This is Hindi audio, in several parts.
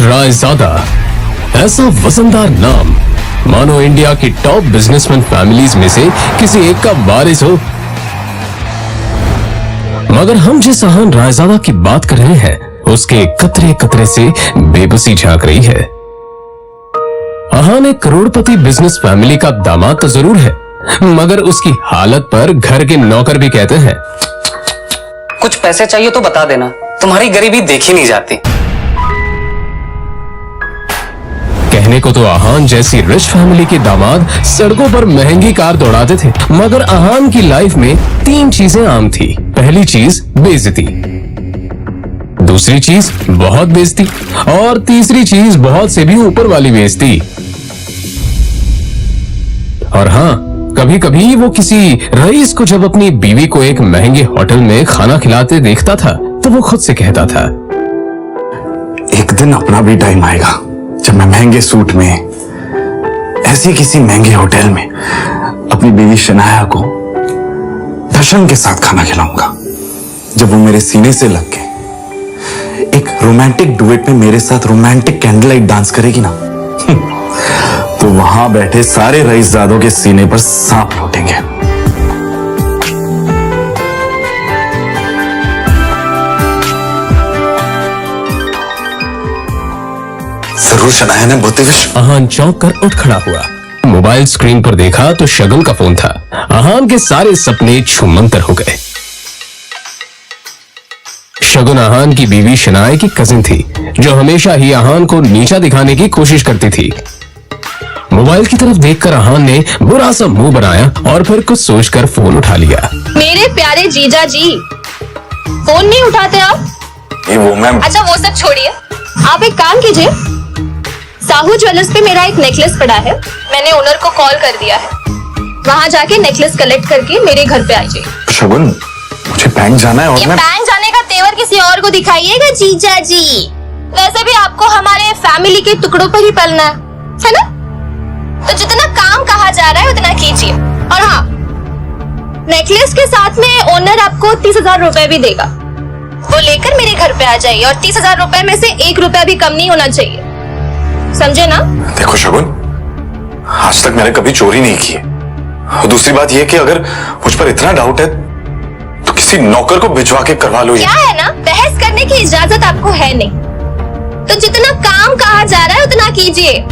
रायजादा, ऐसा वजनदार नाम मानो इंडिया की टॉप बिजनेसमैन फैमिलीज में से किसी एक का वारिस हो। मगर हम जिस अहान रायजादा की बात कर रहे हैं उसके कतरे कतरे से बेबसी झांक रही है। अहान एक करोड़पति बिजनेस फैमिली का दामाद तो जरूर है, मगर उसकी हालत पर घर के नौकर भी कहते हैं, कुछ पैसे चाहिए तो बता देना, तुम्हारी गरीबी देखी नहीं जाती। कहने को तो अहान जैसी रिच फैमिली के दामाद सड़कों पर महंगी कार दौड़ाते थे, मगर अहान की लाइफ में 3 चीजें आम थी। पहली चीज बेइज्जती, दूसरी चीज बहुत बेइज्जती और तीसरी चीज बहुत से भी ऊपर वाली बेइज्जती। और हाँ, कभी कभी वो किसी रईस को जब अपनी बीवी को एक महंगे होटल में खाना खिलाते देखता था तो वो खुद से कहता था, एक दिन अपना भी टाइम आएगा जब मैं महंगे सूट में ऐसी किसी महंगे होटल में अपनी बीवी शनाया को दर्शन के साथ खाना खिलाऊंगा। जब वो मेरे सीने से लग के एक रोमांटिक डुएट में मेरे साथ रोमांटिक कैंडल लाइट डांस करेगी ना, तो वहां बैठे सारे रईसजादों के सीने पर सांप लौटेंगे। जरूर शनाया ने बहुत विश्व। अहान चौंक कर उठ खड़ा हुआ। मोबाइल स्क्रीन पर देखा तो शगुन का फोन था। अहान के सारे सपने छूमंतर हो गए। शगुन अहान की बीवी शनाया की कजिन थी, जो हमेशा ही अहान को नीचा दिखाने की कोशिश करती थी। मोबाइल की तरफ देखकर अहान ने बुरा सा मुंह बनाया और फिर कुछ सोचकर फोन उठा लिया। मेरे प्यारे जीजा जी, फोन नहीं उठाते आप? वो मैम। अच्छा वो सब छोड़िए, आप एक काम कीजिए, साहू ज्वेलर्स पे मेरा एक नेकलेस पड़ा है, मैंने ओनर को कॉल कर दिया है, वहाँ जाके नेकलेस कलेक्ट करके मेरे घर पे आ जाइए। शगुन, मुझे बैंक जाना है और ये मैं बैंक जाने का तेवर किसी और को दिखाइएगा जीजा जी। वैसे भी आपको हमारे फैमिली के टुकड़ों पर ही पलना है ना? तो जितना काम कहा जा रहा है उतना कीजिए। और हाँ, नेकलेस के साथ में ओनर आपको 30,000 रुपए भी देगा, वो लेकर मेरे घर पे आ जाइए और 30,000 रुपए में से 1 रुपया भी कम नहीं होना चाहिए, समझे ना? देखो शगुन, आज तक मैंने कभी चोरी नहीं की है। और दूसरी बात यह कि अगर मुझ पर इतना डाउट है तो किसी नौकर को भिजवा के करवा लो। क्या है ना, बहस करने की इजाजत आपको है नहीं, तो जितना काम कहा जा रहा है उतना कीजिए।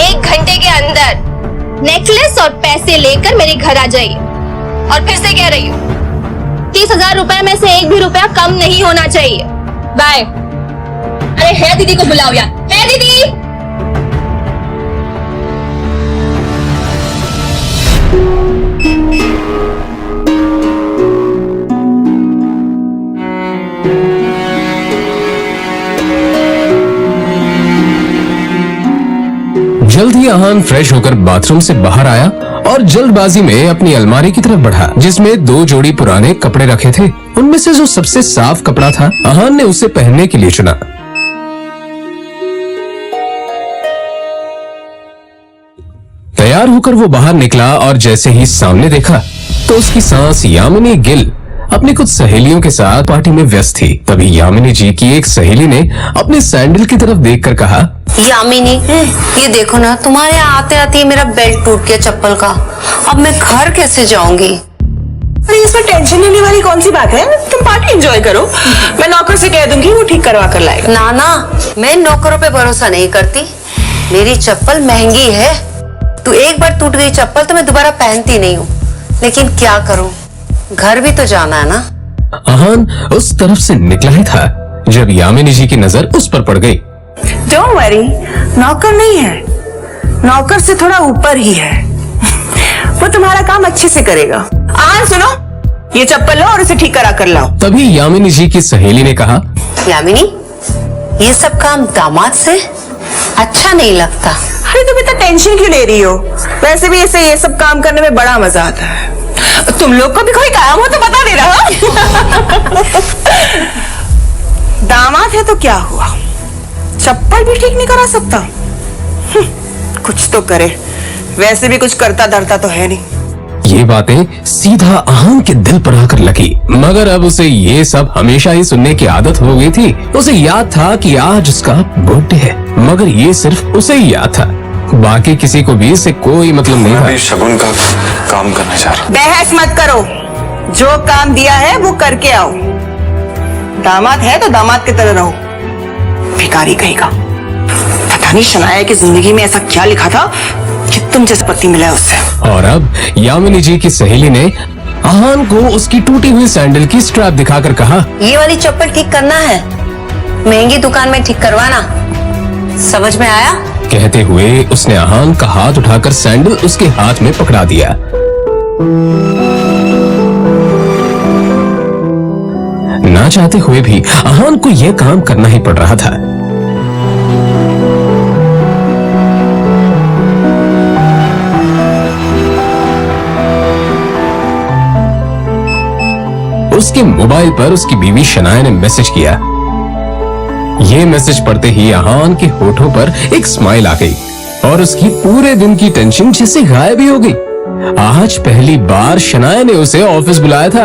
1 घंटे के अंदर नेकलेस और पैसे लेकर मेरे घर आ जाइए। और फिर से कह रही हूँ, 30,000 रुपए में से 1 भी रुपया कम नहीं होना चाहिए। बाय। अरे है दीदी को बुलाओ यार, है दीदी। जल्द ही अहान फ्रेश होकर बाथरूम से बाहर आया और जल्दबाजी में अपनी अलमारी की तरफ बढ़ा, जिसमें 2 जोड़ी पुराने कपड़े रखे थे। उनमें से जो सबसे साफ कपड़ा था, अहान ने उसे पहनने के लिए चुना। तैयार होकर वो बाहर निकला और जैसे ही सामने देखा तो उसकी सास यामिनी गिल अपनी कुछ सहेलियों के साथ पार्टी में व्यस्त थी। तभी यामिनी जी की एक सहेली ने अपने सैंडल की तरफ देखकर कहा, यामिनी, ये देखो ना, तुम्हारे आते आते मेरा बेल्ट टूट गया चप्पल का। अब मैं घर कैसे जाऊंगी? अरे इसमें टेंशन लेने वाली कौन सी बात है? तुम पार्टी एंजॉय करो, मैं नौकर से कह दूंगी, वो ठीक करवा कर लाएगा। ना ना, मैं नौकरों पे भरोसा नहीं करती। मेरी चप्पल महंगी है, तो एक बार टूट गई चप्पल तो मैं दोबारा पहनती नहीं हूँ। लेकिन क्या करूँ, घर भी तो जाना है ना। अहान उस तरफ से निकला ही था जब यामिनी जी की नजर उस पर पड़ गई। डोंट वरी, नौकर नहीं है, नौकर से थोड़ा ऊपर ही है, वो तुम्हारा काम अच्छे से करेगा। सुनो, ये चप्पल लो और इसे ठीक करा कर लाओ। तभी यामिनी जी की सहेली ने कहा, यामिनी, ये सब काम दामाद से अच्छा नहीं लगता। अरे तुम इतना टेंशन क्यों ले रही हो? वैसे भी इसे ये सब काम करने में बड़ा मजा आता है। तुम लोग को भी कोई काम हो तो बता दे रहा। दामाद है तो क्या हुआ, चप्पल भी ठीक नहीं करा सकता? कुछ तो करे, वैसे भी कुछ करता धरता तो है नहीं। ये बातें सीधा अहान के दिल पर आकर लगी, मगर अब उसे ये सब हमेशा ही सुनने की आदत हो गई थी। उसे याद था कि आज उसका बर्थडे है, मगर ये सिर्फ उसे ही याद था, बाकी किसी को भी इससे कोई मतलब नहीं मैं भी था। शगुन का काम करने जा रहा हूँ। बहस मत करो, जो काम दिया है वो करके आओ। दामाद है तो दामाद की तरह रहो। भिखारी कहेगा। पता नहीं शनाया की जिंदगी में ऐसा क्या लिखा था कि तुम जैसा पति मिला है उससे। और अब यामिनी जी की सहेली ने अहान को उसकी टूटी हुई सैंडल की स्ट्रैप दिखाकर कहा, ये वाली चप्पल ठीक करना है, महंगी दुकान में ठीक करवाना, समझ में आया? कहते हुए उसने अहान का हाथ उठाकर सैंडल उसके हाथ में पकड़ा दिया। ना चाहते हुए भी अहान को यह काम करना ही पड़ रहा था। उसके मोबाइल पर उसकी बीवी शनाया ने मैसेज किया। ये मैसेज पढ़ते ही अहान के होठों पर एक स्माइल आ गई और उसकी पूरे दिन की टेंशन जैसे गायब ही हो गई। आज पहली बार शनाया ने उसे ऑफिस बुलाया था।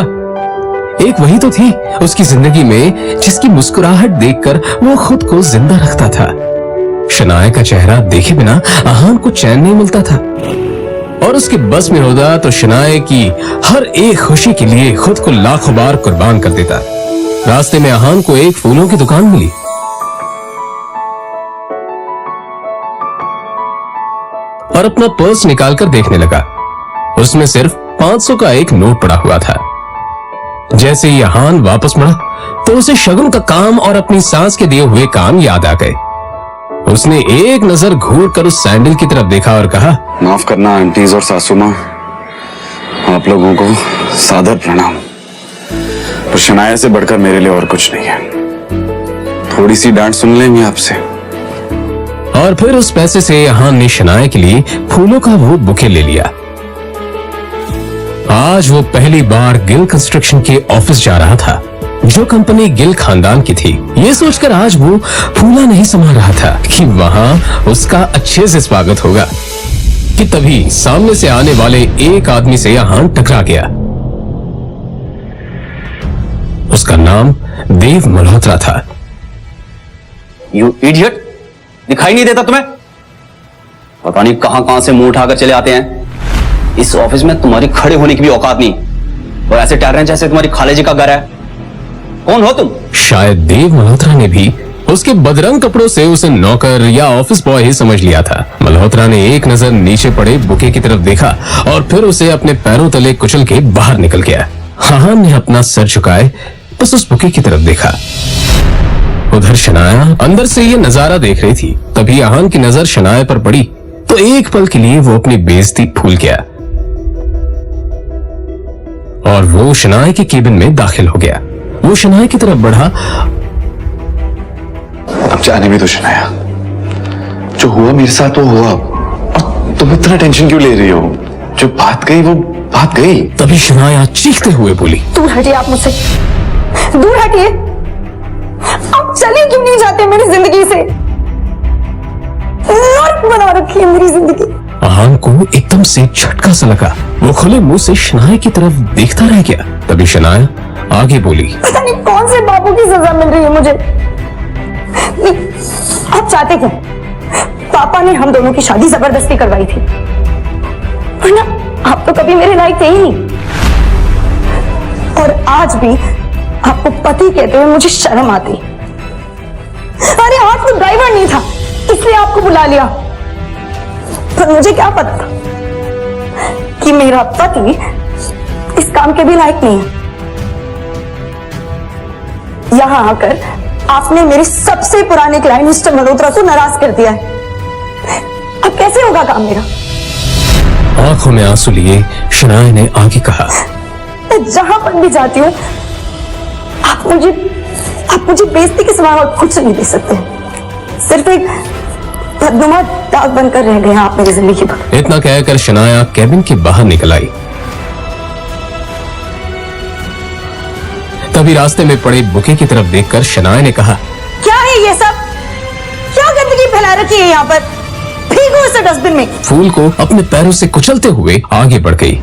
एक वही तो थी उसकी जिंदगी में जिसकी मुस्कुराहट देखकर वो खुद को जिंदा रखता था। शनाया का चेहरा देखे बिना अहान को चैन नहीं मिलता था, और उसके बस में होता तो शनाया की हर एक खुशी के लिए खुद को लाखों बार कुर्बान कर देता। रास्ते में अहान को एक फूलों की दुकान मिली। और अपना पर्स निकालकर देखने लगा। उसमें सिर्फ 500 का एक नोट पड़ा हुआ था। जैसे ही अहान वापस मुड़ा तो उसे शगुन का काम और अपनी सास के दिए हुए काम याद आ गए। उसने एक नजर घूर कर उस सैंडल की तरफ देखा और कहा, माफ करना आंटीज और सासू माँ, आप लोगों को सादर प्रणाम। पर शनाया से बढ़कर मेरे लिए और कुछ नहीं है। थोड़ी सी डांट सुन लेंगे आपसे। और फिर उस पैसे से अहान ने शनाया के लिए फूलों का वो बुके ले लिया। आज वो पहली बार गिल कंस्ट्रक्शन के ऑफिस जा रहा था, जो कंपनी गिल खानदान की थी। ये सोचकर आज वो फूला नहीं समा रहा था कि वहां उसका अच्छे से स्वागत होगा, कि तभी सामने से आने वाले एक आदमी से अहान टकरा गया। उसका नाम देव मल्होत्रा था। यू इडियट, दिखाई नहीं देता तुम्हें? पता नहीं कहां कहां से मुंह उठाकर चले आते हैं। इस ऑफिस में तुम्हारी खड़े होने की भी औकात नहीं, और ऐसे टहर रहे हैं जैसे तुम्हारी खाले जी का घर है। कौन हो तुम? शायद देव मल्होत्रा ने भी उसके बदरंग कपड़ों से उसे नौकर या ऑफिस बॉय ही समझ लिया था। मल्होत्रा ने एक नजर नीचे पड़े बुके की तरफ देखा और फिर उसे अपने पैरों तले कुचल के बाहर निकल गया। अहान ने अपना सर झुकाए बस उस बुके की तरफ देखा। उधर शनाया अंदर से ये नजारा देख रही थी। तभी अहान की नजर शनाया पर पड़ी तो एक पल के लिए वो अपनी बेइज्जती भूल गया और वो शनाया के केबिन में दाखिल हो गया। वो शनाया की तरफ बढ़ा। अब जाने भी तो शनाया, जो हुआ मेरे साथ वो हुआ, और तुम इतना टेंशन क्यों ले रही हो? जो बात गई वो बात गई। तभी शनाया चीखते हुए बोली, दूर हटिए आप मुझसे, दूर हटिए। आप चले क्यों नहीं जाते मेरी जिंदगी से? नर्क बना रखी है मेरी जिंदगी। अहान को एकदम से झटका सा लगा। वो खुले मुंह से शनाया की तरफ देखता रह गया। तभी शनाया आगे बोली, पता नहीं कौन से बाबू की सजा मिल रही है मुझे। आप चाहते क्या? पापा ने हम दोनों की शादी जबरदस्ती करवाई थी, वरना आप तो कभी मेरे लायक थे ही नहीं। और आज भी आपको पति कहते हुए मुझे शर्म आती। अरे आज वो ड्राइवर नहीं था इसलिए आपको बुला लिया, पर मुझे क्या पता था कि मेरा पति इस काम के भी लायक नहीं है। यहां आकर आपने मेरे सबसे पुराने क्लाइंट मिस्टर मल्होत्रा को नाराज कर दिया है। अब कैसे होगा काम मेरा? आंखों में आंसू लिए शनाया ने आगे कहा, मैं जहां पर भी जाती हूँ आप मुझे बेइज्जती के सिवा और कुछ नहीं दे सकते। सिर्फ एक बदनुमा दाग बनकर रह गए हैं आप मेरी जिंदगी पर। इतना कहकर शनाया केबिन के बाहर निकल आई। तभी रास्ते में पड़े बुके की तरफ देखकर शनाया ने कहा, क्या है ये सब? क्या गंदगी फैला रखी है यहाँ पर? फेंको इसे डस्टबिन में। फूल को अपने पैरों से कुचलते हुए आगे बढ़ गई।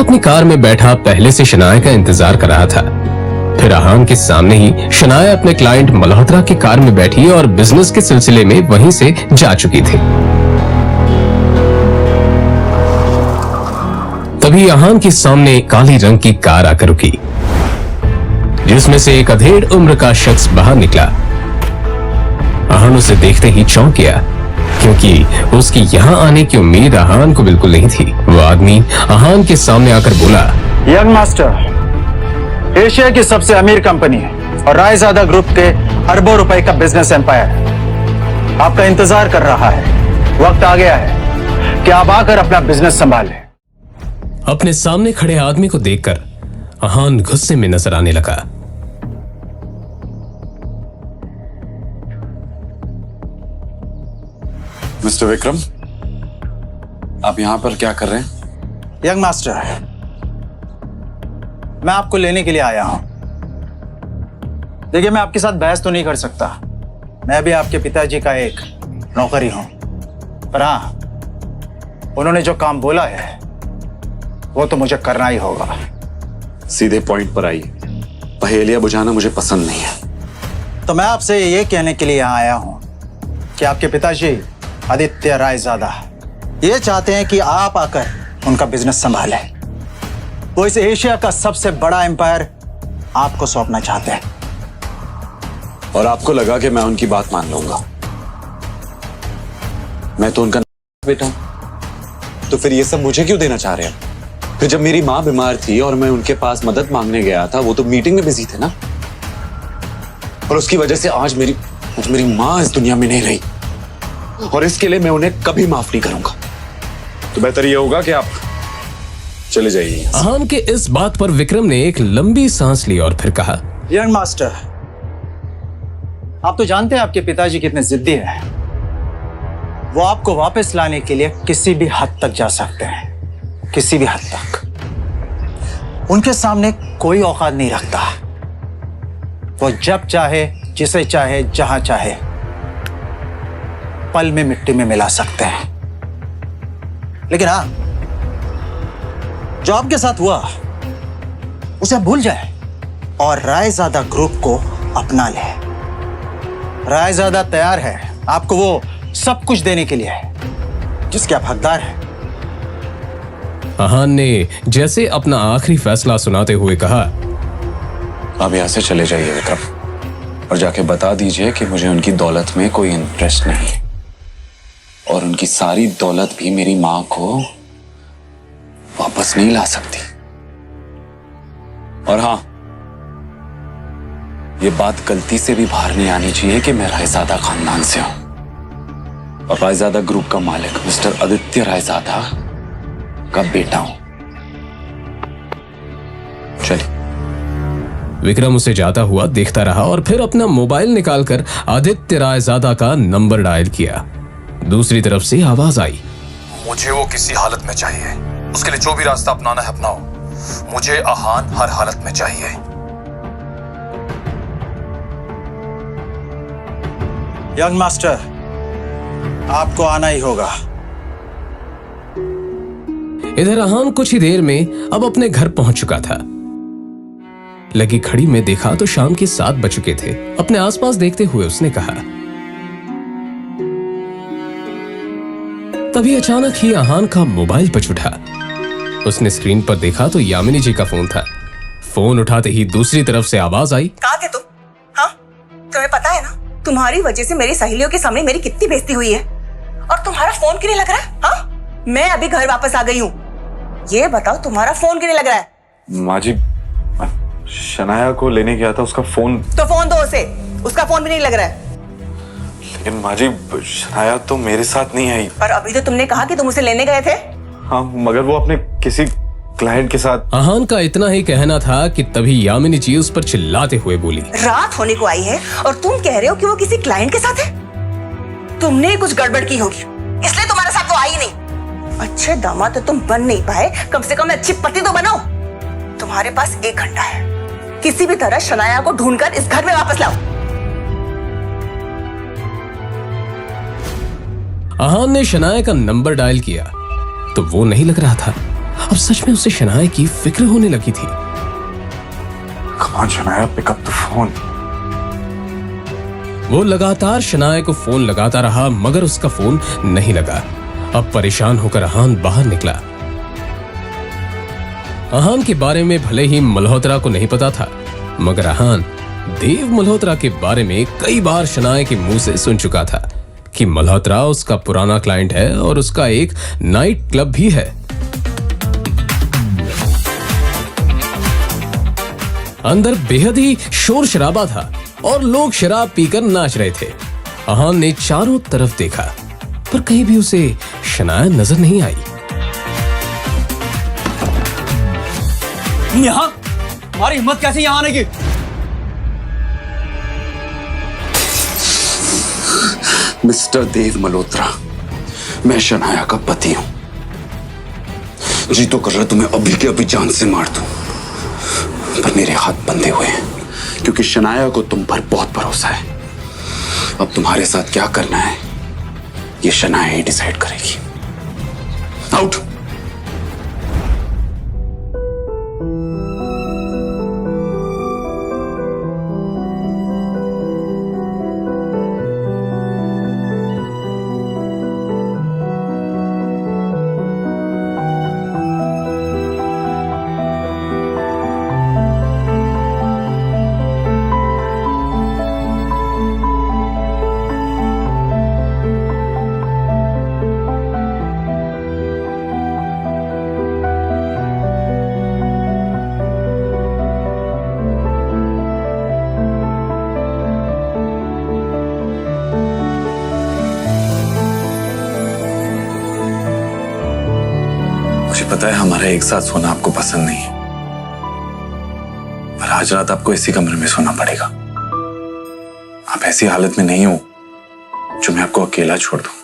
अपनी कार में बैठा पहले से शनाया का इंतजार कर रहा था। फिर अहान के सामने ही शनाया अपने क्लाइंट मल्होत्रा की कार में बैठी और बिजनेस के सिलसिले में वहीं से जा चुकी थी। तभी अहान के सामने काली रंग की कार आकर रुकी, जिसमें से एक अधेड़ उम्र का शख्स बाहर निकला। अहान उसे देखते ही चौंक गया, क्योंकि उसकी यहाँ आने की उम्मीद अहान को बिल्कुल नहीं थी। वो आदमी अहान के सामने आकर बोला, यंग मास्टर, एशिया की सबसे अमीर कंपनी है और रायजादा ग्रुप के अरबों रुपए का बिजनेस एम्पायर है। आपका इंतजार कर रहा है। वक्त आ गया है कि आप आकर अपना बिजनेस संभालें। अपने सामने खड़े आदमी को देखकर अहान गुस्से में नजर आने लगा। मिस्टर विक्रम, आप यहां पर क्या कर रहे हैं? यंग मास्टर, मैं आपको लेने के लिए आया हूं। देखिए, मैं आपके साथ बहस तो नहीं कर सकता। मैं भी आपके पिताजी का एक नौकर ही हूं। पर हाँ, उन्होंने जो काम बोला है वो तो मुझे करना ही होगा। सीधे पॉइंट पर आइए। पहेलियां बुझाना मुझे पसंद नहीं है। तो मैं आपसे ये कहने के लिए यहाँ आया हूं कि आपके पिताजी आदित्य रायजादा ये चाहते हैं कि आप आकर उनका बिजनेस संभालें। वो इस एशिया का सबसे बड़ा एम्पायर आपको सौंपना चाहते हैं। और आपको लगा कि मैं उनकी बात मान लूंगा? मैं तो उनका बेटा हूं। तो फिर ये सब मुझे क्यों देना चाह रहे हैं? फिर जब मेरी माँ बीमार थी और मैं उनके पास मदद मांगने गया था, वो तो मीटिंग में बिजी थे ना। और उसकी वजह से आज मेरी माँ इस दुनिया में नहीं रही, और इसके लिए मैं उन्हें कभी माफ नहीं करूंगा। तो बेहतर ये होगा कि आप चले जाइए। अहान के इस बात पर विक्रम ने एक लंबी सांस ली और फिर कहा, यंग मास्टर, आप तो जानते हैं आपके पिताजी कितने जिद्दी हैं। वो आपको वापस लाने के लिए किसी भी हद तक जा सकते हैं, किसी भी हद तक। उनके सामने कोई औकात नहीं रखता। वो जब चाहे, जिसे चाहे, जहां चाहे पल में मिट्टी में मिला सकते हैं। लेकिन हाँ, जो आपके साथ हुआ उसे भूल जाए और रायजादा ग्रुप को अपना ले। रायजादा तैयार है आपको वो सब कुछ देने के लिए, जिसके आप हकदार हैं। अहान ने जैसे अपना आखिरी फैसला सुनाते हुए कहा, आप यहां से चले जाइए विक्रम, और जाके बता दीजिए कि मुझे उनकी दौलत में कोई इंटरेस्ट नहीं, और उनकी सारी दौलत भी मेरी मां को वापस नहीं ला सकती। और हां, ये बात गलती से भी बाहर नहीं आनी चाहिए कि मैं रायजादा खानदान से हूं, और रायजादा ग्रुप का मालिक मिस्टर आदित्य रायजादा का बेटा हूं। चलिए। विक्रम उसे जाता हुआ देखता रहा और फिर अपना मोबाइल निकालकर आदित्य रायजादा का नंबर डायल किया। दूसरी तरफ से आवाज आई, मुझे वो किसी हालत में चाहिए। उसके लिए जो भी रास्ता अपनाना है अपनाओ। मुझे अहान हर हालत में चाहिए। यंग मास्टर, आपको आना ही होगा। इधर अहान कुछ ही देर में अब अपने घर पहुंच चुका था। लगी घड़ी में देखा तो शाम के 7 बज चुके थे। अपने आसपास देखते हुए उसने कहा, तभी अचानक ही अहान का मोबाइल बज उठा। उसने स्क्रीन पर देखा तो यामिनी जी का फोन था। फोन उठाते ही दूसरी तरफ से आवाज आई, कहाँ थे तुम? हाँ, तुम्हें पता है ना तुम्हारी वजह से मेरी सहेलियों के सामने मेरी कितनी बेइज्जती हुई है, और तुम्हारा फोन क्यों नहीं लग रहा है? हाँ, मैं अभी घर वापस आ गई हूँ। ये बताओ तुम्हारा फोन क्यों नहीं लग रहा है? माँ जी, शनाया को लेने गया था, उसका फोन। तो फोन दो उसे, उसका फोन भी नहीं लग रहा है। लेकिन माँ जी, शनाया तो मेरे साथ नहीं आई। पर अभी तो तुमने कहा कि तुम उसे लेने गए थे। हाँ, मगर वो अपने किसी क्लाइंट के साथ। अहान का इतना ही कहना था कि तभी यामिनी जी उस पर चिल्लाते हुए बोली, रात होने को आई है और तुम कह रहे हो कि वो किसी क्लाइंट के साथ है। तुमने कुछ गड़बड़ की होगी, इसलिए तुम्हारे साथ वो आई नहीं। अच्छे दामाद तो तुम बन नहीं पाए, कम से कम अच्छी पति तो बनो। तुम्हारे पास 1 घंटा है, किसी भी तरह शनाया को ढूंढकर इस घर में वापस लाओ। अहान ने शनाया का नंबर डायल किया तो वो नहीं लग रहा था। अब सच में उसे शनाया की फिक्र होने लगी थी। Come on, Shanaya, pick up the phone. वो लगातार शनाया को फोन लगाता रहा मगर उसका फोन नहीं लगा। अब परेशान होकर अहान बाहर निकला। अहान के बारे में भले ही मल्होत्रा को नहीं पता था मगर अहान देव मल्होत्रा के बारे में कई बार शनाया के मुंह से सुन चुका था कि मल्होत्रा उसका पुराना क्लाइंट है और उसका एक नाइट क्लब भी है। अंदर बेहद ही शोर शराबा था और लोग शराब पीकर नाच रहे थे। अहान ने चारों तरफ देखा पर कहीं भी उसे शनाया नजर नहीं आई। यहाँ तुम्हारी हिम्मत कैसे यहाँ आने की? मिस्टर देव मल्होत्रा, मैं शनाया का पति हूं। जी तो कर रहा तुम्हें अभी के अभी जान से मार दूं, पर मेरे हाथ बंधे हुए हैं क्योंकि शनाया को तुम पर बहुत भरोसा है। अब तुम्हारे साथ क्या करना है ये शनाया ही डिसाइड करेगी। आउट। पता है हमारा एक साथ सोना आपको पसंद नहीं है, पर आज रात आपको इसी कमरे में सोना पड़ेगा। आप ऐसी हालत में नहीं हो जो मैं आपको अकेला छोड़ दूं।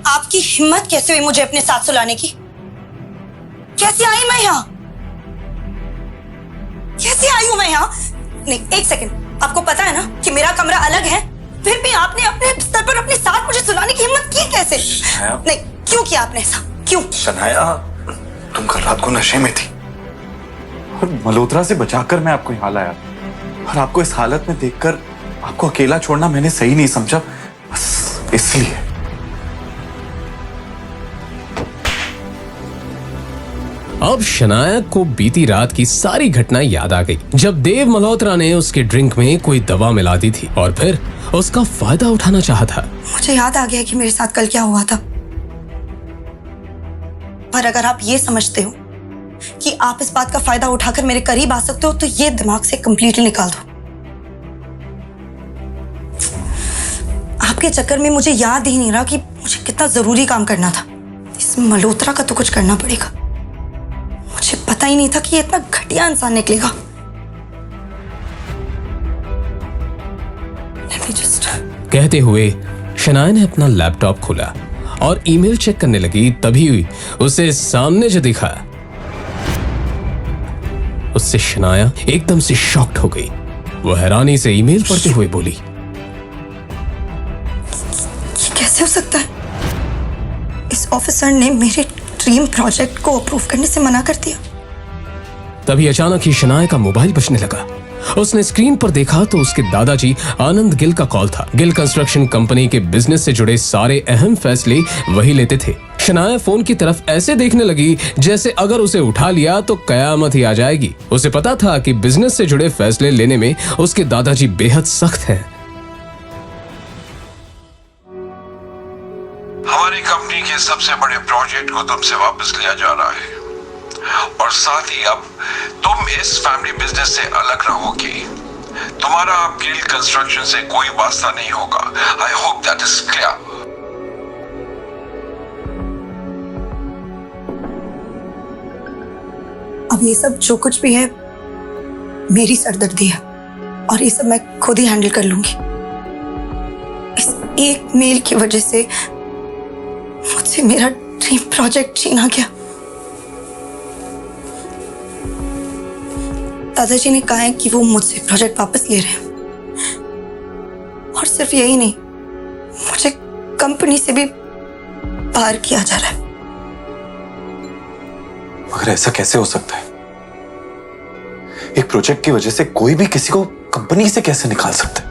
आपकी हिम्मत कैसे हुई मुझे अपने साथ सुलाने की? कैसे आई मैं यहाँ? कैसे आई हूं मैं यहाँ? नहीं, एक सेकंड, आपको पता है ना कि मेरा कमरा अलग है, फिर भी आपने अपने बिस्तर पर अपने साथ मुझे सुलाने की हिम्मत की कैसे? नहीं, क्यों किया आपने ऐसा? क्यों? शनाया, तुम कल रात को नशे में थी और मल्होत्रा से बचाकर मैं आपको यहाँ लाया, और आपको इस हालत में देखकर आपको अकेला छोड़ना मैंने सही नहीं समझा, बस इसलिए। अब शनाया को बीती रात की सारी घटनाएं याद आ गई जब देव मल्होत्रा ने उसके ड्रिंक में कोई दवा मिला दी थी और फिर उसका फायदा उठाना चाहा था। मुझे याद आ गया कि मेरे साथ कल क्या हुआ था, पर अगर आप ये समझते हो कि आप इस बात का फायदा उठाकर मेरे करीब आ सकते हो तो ये दिमाग से कंप्लीटली निकाल दो। आपके चक्कर में मुझे याद ही नहीं रहा कि मुझे कितना जरूरी काम करना था। इस मल्होत्रा का तो कुछ करना पड़ेगा। मुझे पता ही नहीं था कि ये इतना घटिया इंसान निकलेगा। कहते हुए शनाया ने अपना लैपटॉप खोला और ईमेल चेक करने लगी, तभी उसे सामने जो दिखा उससे शनाया एकदम से शॉक्ड हो गई। वो हैरानी से ईमेल पढ़ते हुए बोली, ये कैसे हो सकता है? इस ऑफिसर ने मेरे ड्रीम प्रोजेक्ट को अप्रूव करने से मना कर दिया। तभी अचानक ही शनाया का मोबाइल बजने लगा उसने स्क्रीन पर देखा तो उसके दादाजी आनंद गिल का कॉल था। गिल कंस्ट्रक्शन कंपनी के बिजनेस से जुड़े सारे अहम फैसले वही लेते थे। शनाया फोन की तरफ ऐसे देखने लगी जैसे अगर उसे उठा लिया तो कयामत ही आ जाएगी। उसे पता था कि बिजनेस से जुड़े फैसले लेने में उसके दादाजी बेहद सख्त हैं। हमारी कंपनी के सबसे बड़े प्रोजेक्ट को तुमसे वापस लिया जा रहा है और साथ ही अब तुम इस फैमिली बिजनेस से अलग रहोगी। तुम्हारा अब गिल कंस्ट्रक्शन से कोई वास्ता नहीं होगा। I hope that is clear. अब ये सब जो कुछ भी है मेरी सरदर्दी है और ये सब मैं खुद ही हैंडल कर लूंगी। इस एक मेल की वजह से मुझसे मेरा ड्रीम प्रोजेक्ट छीना गया। दादाजी ने कहा है कि वो मुझसे प्रोजेक्ट वापस ले रहे हैं और सिर्फ यही नहीं, मुझे कंपनी से भी बाहर किया जा रहा है। मगर ऐसा कैसे हो सकता है? एक प्रोजेक्ट की वजह से कोई भी किसी को कंपनी से कैसे निकाल सकता है?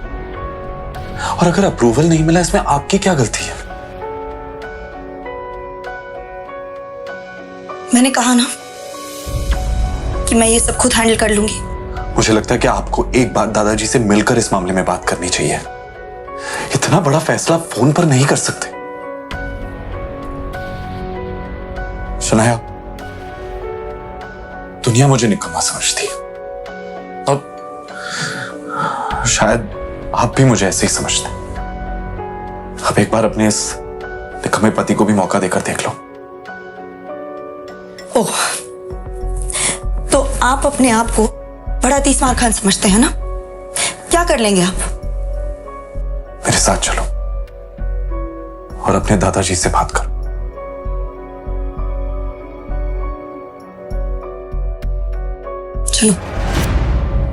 और अगर अप्रूवल नहीं मिला इसमें आपकी क्या गलती है? मैंने कहा ना कि मैं ये सब खुद हैंडल कर लूंगी। मुझे लगता है कि आपको एक बार दादाजी से मिलकर इस मामले में बात करनी चाहिए। इतना बड़ा फैसला फोन पर नहीं कर सकते। शनाया, दुनिया मुझे निकम्मा समझती है और शायद आप भी मुझे ऐसे ही समझते हैं। अब एक बार अपने इस निकम्मे पति को भी मौका देकर देख लो। ओह, तो आप अपने आप को बड़ा तीसमार खान समझते हैं ना? क्या कर लेंगे आप? मेरे साथ चलो और अपने दादाजी से बात करो। चलो।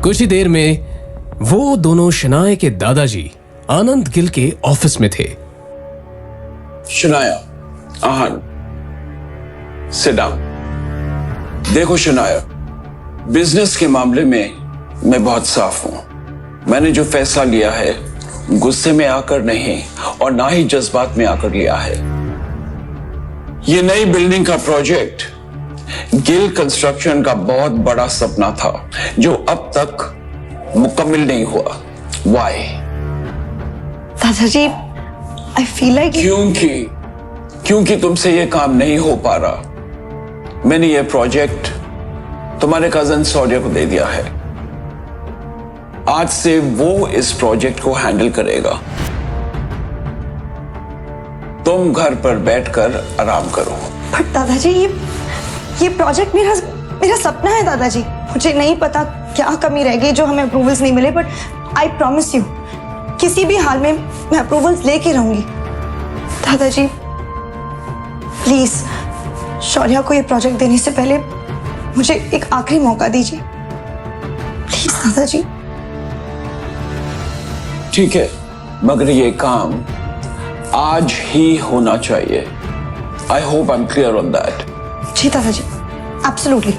कुछ ही देर में वो दोनों शनाया के दादाजी आनंद गिल के ऑफिस में थे। Shanaya, Aahan, sit down. देखो शनाया, बिजनेस के मामले में मैं बहुत साफ हूं। मैंने जो फैसला लिया है गुस्से में आकर नहीं और ना ही जज्बात में आकर लिया है। ये नई बिल्डिंग का प्रोजेक्ट गिल कंस्ट्रक्शन का बहुत बड़ा सपना था जो अब तक मुकम्मल नहीं हुआ। वाई? दादाजी, आई फील लाइक क्योंकि तुमसे ये काम नहीं हो पा रहा। मैंने ये प्रोजेक्ट तुम्हारे कजन शौर्य को दे दिया है। आज से वो इस प्रोजेक्ट को हैंडल करेगा। तुम घर पर बैठकर आराम करो। पर दादाजी, ये प्रोजेक्ट मेरा सपना है दादाजी। मुझे नहीं पता क्या कमी रह गई जो हमें अप्रूवल्स नहीं मिले, बट आई प्रॉमिस यू किसी भी हाल में मैं अप्रूवल्स लेके रहूंगी। दादाजी प्लीज शौर्या को ये प्रोजेक्ट देने से पहले मुझे एक आखिरी मौका दीजिए प्लीज दादाजी। ठीक है, मगर ये काम आज ही होना चाहिए। I hope I am clear on that. जी दादाजी, एब्सोल्युटली।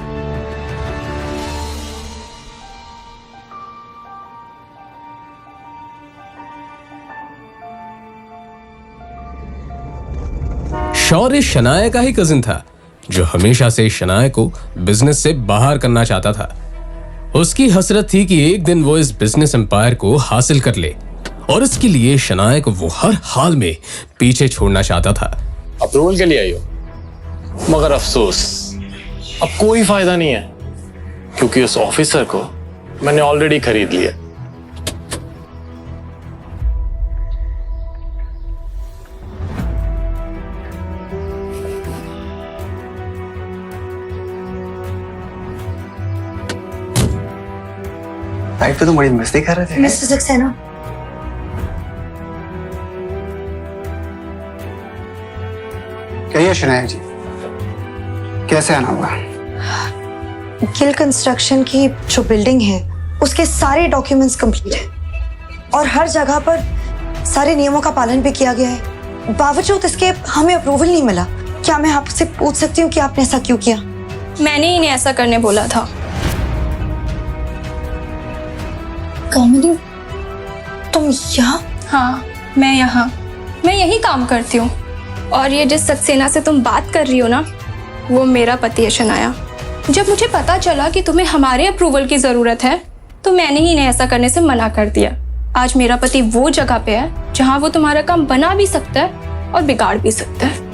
शौर्य शनाया का ही कजिन था जो हमेशा से शनाया को बिजनेस से बाहर करना चाहता था। उसकी हसरत थी कि एक दिन वो इस बिजनेस एम्पायर को हासिल कर ले और इसके लिए शनाया को वो हर हाल में पीछे छोड़ना चाहता था। अप्रूवल के लिए आई हो, मगर अफसोस अब कोई फायदा नहीं है क्योंकि उस ऑफिसर को मैंने ऑलरेडी खरीद लिया। लाइफ पे तो बड़ी मस्ती कर रहे थे। मिस्टर सक्सेना, कहिए शनाया जी, कैसे आना हुआ? गिल कंस्ट्रक्शन की जो बिल्डिंग है उसके सारे डॉक्यूमेंट्स कंप्लीट है और हर जगह पर सारे नियमों का पालन भी किया गया है। बावजूद इसके हमें अप्रूवल नहीं मिला। क्या मैं आपसे पूछ सकती हूँ कि आपने ऐसा क्यों किया? मैंने इन्हें ऐसा करने बोला था। कामिनी, तुम यहाँ? हाँ, मैं यहाँ, मैं यही काम करती हूँ। और ये जिस सक्सेना से तुम बात कर रही हो ना, वो मेरा पति है शनाया। जब मुझे पता चला कि तुम्हें हमारे अप्रूवल की जरूरत है, तो मैंने ही इन्हें ऐसा करने से मना कर दिया। आज मेरा पति वो जगह पे है जहाँ वो तुम्हारा काम बना भी सकता है और बिगाड़ भी सकता है।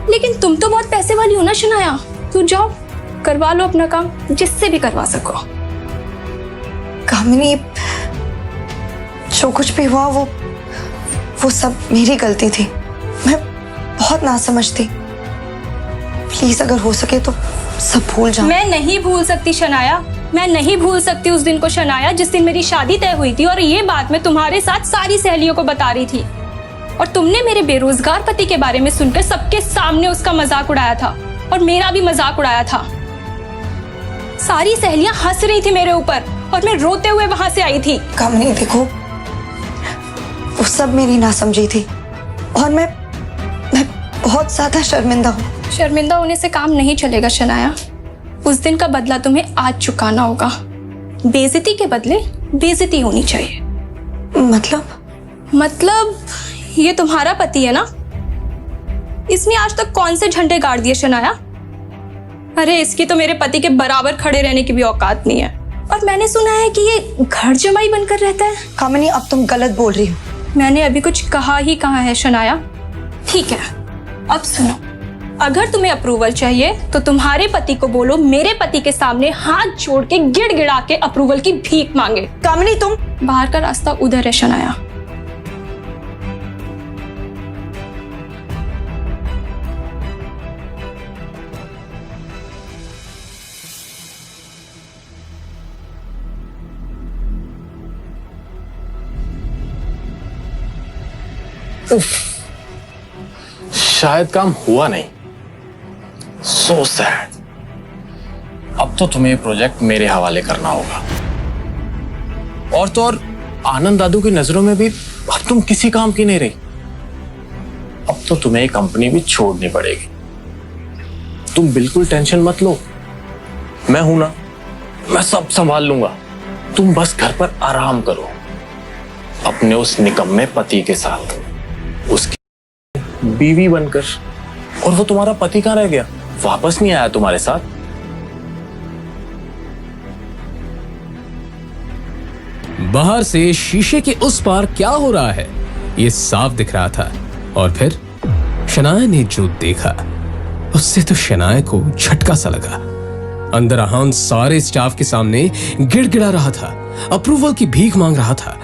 लेकिन तुम तो बहुत पैसे वाली हो ना शनाया, तो जाओ करवा लो अपना काम, जिससे भी करवा सको। कामिनी, जो कुछ भी हुआ वो सब मेरी गलती थी। मैं बहुत नासमझ थी। प्लीज अगर हो सके तो सब भूल जाओ। मैं नहीं भूल सकती शनाया, मैं नहीं भूल सकती उस दिन को शनाया, जिस दिन मेरी शादी तय हुई थी और ये बात मैं तुम्हारे साथ सारी सहेलियों को बता रही थी। और तुमने मेरे बेरोजगार पति के बारे में सुनकर सबके सामने उसका मजाक उड़ाया था और मेरा भी मजाक उड़ाया था। सारी सहेलियां हंस रही थी मेरे ऊपर और मैं रोते हुए वहां से आई थी। कामिनी देखो, वो सब मेरी नासमझी थी और मैं बहुत ज्यादा शर्मिंदा हूँ। शर्मिंदा होने से काम नहीं चलेगा शनाया। उस दिन का बदला तुम्हें आज चुकाना होगा। बेइज्जती के बदले बेइज्जती होनी चाहिए। मतलब ये तुम्हारा पति है ना, इसने आज तक कौन से झंडे गाड़ दिए शनाया? अरे इसकी तो मेरे पति के बराबर खड़े रहने की भी औकात नहीं है। और मैंने सुना है कि ये घर जमाई बनकर रहता है। कामिनी, अब तुम गलत बोल रही हो। मैंने अभी कुछ कहा ही कहा है शनाया। ठीक है, अब सुनो, अगर तुम्हें अप्रूवल चाहिए तो तुम्हारे पति को बोलो मेरे पति के सामने हाथ जोड़ के गिड़गिड़ा के अप्रूवल की भीख मांगे। कामिनी, तुम बाहर का रास्ता उधर है शनाया। शायद काम हुआ नहीं। So sad. अब तो तुम्हें प्रोजेक्ट मेरे हवाले करना होगा। और तो और आनंद दादू की नजरों में भी अब तुम किसी काम की नहीं रही। अब तो तुम्हें ये कंपनी भी छोड़नी पड़ेगी। तुम बिल्कुल टेंशन मत लो, मैं हूं ना, मैं सब संभाल लूंगा। तुम बस घर पर आराम करो अपने उस निकम्मे पति के साथ, उसकी बीवी बनकर। और वो तुम्हारा पति कहां रह गया? वापस नहीं आया तुम्हारे साथ? बाहर से शीशे के उस पार क्या हो रहा है ये साफ दिख रहा था। और फिर शनाया ने जो देखा उससे तो शनाया को झटका सा लगा। अंदर अहान सारे स्टाफ के सामने गिड़गिड़ा रहा था, अप्रूवल की भीख मांग रहा था।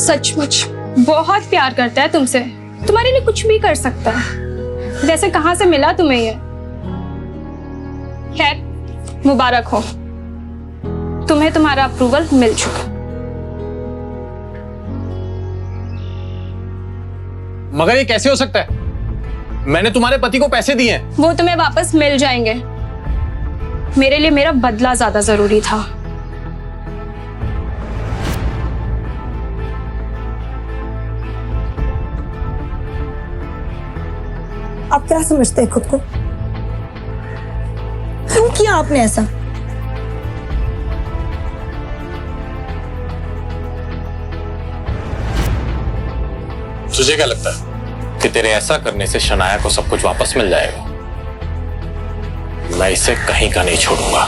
सचमुच बहुत प्यार करता है तुमसे, तुम्हारे लिए कुछ भी कर सकता है। वैसे कहां से मिला तुम्हें ये? खैर मुबारक हो, तुम्हें तुम्हारा अप्रूवल मिल चुका। मगर ये कैसे हो सकता है? मैंने तुम्हारे पति को पैसे दिए हैं। वो तुम्हें वापस मिल जाएंगे। मेरे लिए मेरा बदला ज्यादा जरूरी था। आप क्या समझते हैं खुद को? क्यों किया आपने ऐसा? तुझे क्या लगता है कि तेरे ऐसा करने से शनाया को सब कुछ वापस मिल जाएगा? मैं इसे कहीं का नहीं छोड़ूंगा।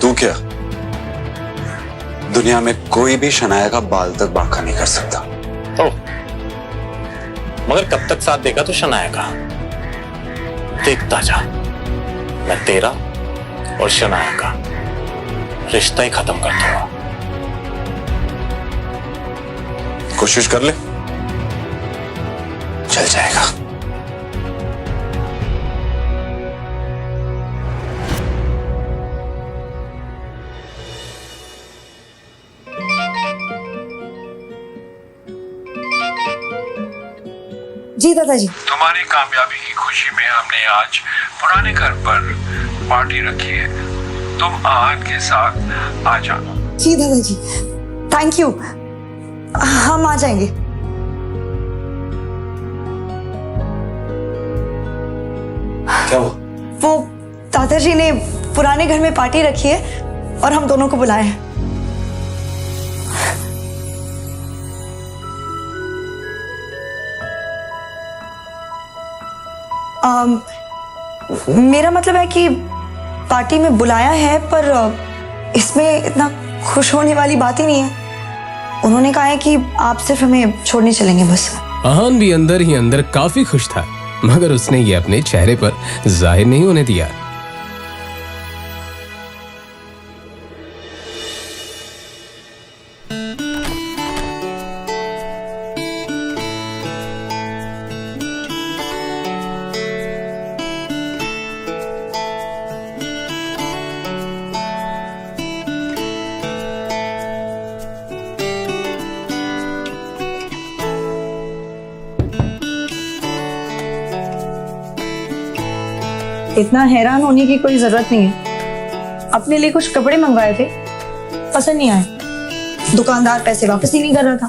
तू क्या? दुनिया में कोई भी शनाया का बाल तक बांका नहीं कर सकता। तो मगर कब तक साथ देगा तो शनाया का? देखता जा, मैं तेरा और शनाया का रिश्ता ही खत्म कर दूंगा। कोशिश कर ले, चल जाएगा। जी दादाजी। तुम्हारी कामयाबी की खुशी में हमने आज पुराने घर पर पार्टी रखी है। तुम आहान के साथ आ जाना। जी दादाजी, थैंक यू। हम आ जाएंगे। क्या हुआ? वो दादाजी ने पुराने घर में पार्टी रखी है और हम दोनों को बुलाया है। मेरा मतलब है कि पार्टी में बुलाया है, पर इसमें इतना खुश होने वाली बात ही नहीं है। उन्होंने कहा है कि आप सिर्फ हमें छोड़ने चलेंगे बस। आहान भी अंदर ही अंदर काफी खुश था, मगर उसने ये अपने चेहरे पर जाहिर नहीं होने दिया। इतना हैरान होने की कोई जरूरत नहीं है। अपने लिए कुछ कपड़े मंगवाए थे, पसंद नहीं आए। दुकानदार पैसे वापस ही नहीं कर रहा था,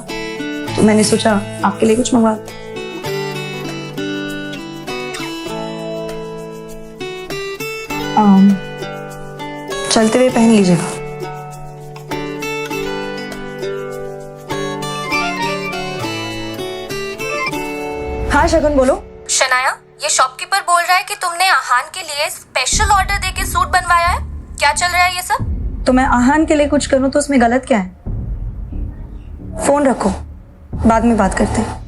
तो मैंने सोचा आपके लिए कुछ मंगवा। चलते हुए पहन लीजिएगा। हाँ शगुन बोलो। शनाया, ये शॉपकीपर बोल रहा है कि तुमने आहान के लिए स्पेशल ऑर्डर देके सूट बनवाया है। क्या चल रहा है ये सब? तो मैं आहान के लिए कुछ करूं तो उसमें गलत क्या है? फोन रखो, बाद में बात करते हैं।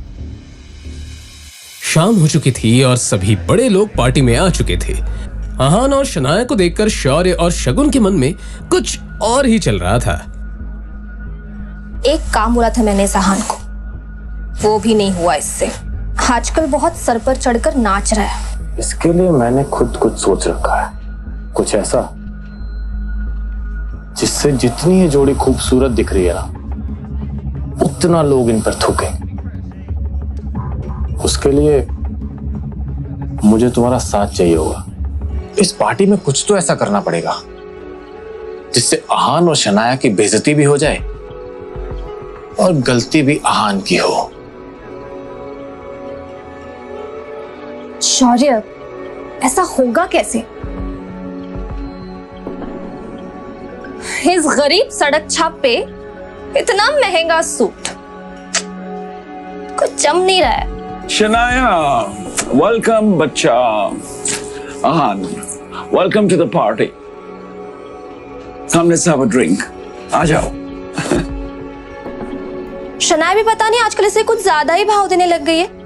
शाम हो चुकी थी और सभी बड़े लोग पार्टी में आ चुके थे। आहान और शनाया को देखकर शौर्य और शगुन के मन में कुछ और ही चल रहा था। एक काम बोला था मैंने इस आहान को, वो भी नहीं हुआ इससे। आजकल बहुत सर पर चढ़कर नाच रहा है। इसके लिए मैंने खुद कुछ सोच रखा है, कुछ ऐसा जिससे जितनी ये जोड़ी खूबसूरत दिख रही है ना, उतना लोग इन पर थूके। उसके लिए मुझे तुम्हारा साथ चाहिए होगा। इस पार्टी में कुछ तो ऐसा करना पड़ेगा जिससे आहान और शनाया की बेइज्जती भी हो जाए और गलती भी आहान की हो। शौर्य, ऐसा होगा कैसे? इस गरीब सड़क छाप पे इतना महंगा सूट कुछ जम नहीं रहा है। शनाया, वेलकम बच्चा। Aahan, welcome to the party. Come let's have a drink. आ जाओ। शनाया भी पता नहीं आजकल इसे कुछ ज्यादा ही भाव देने लग गई है।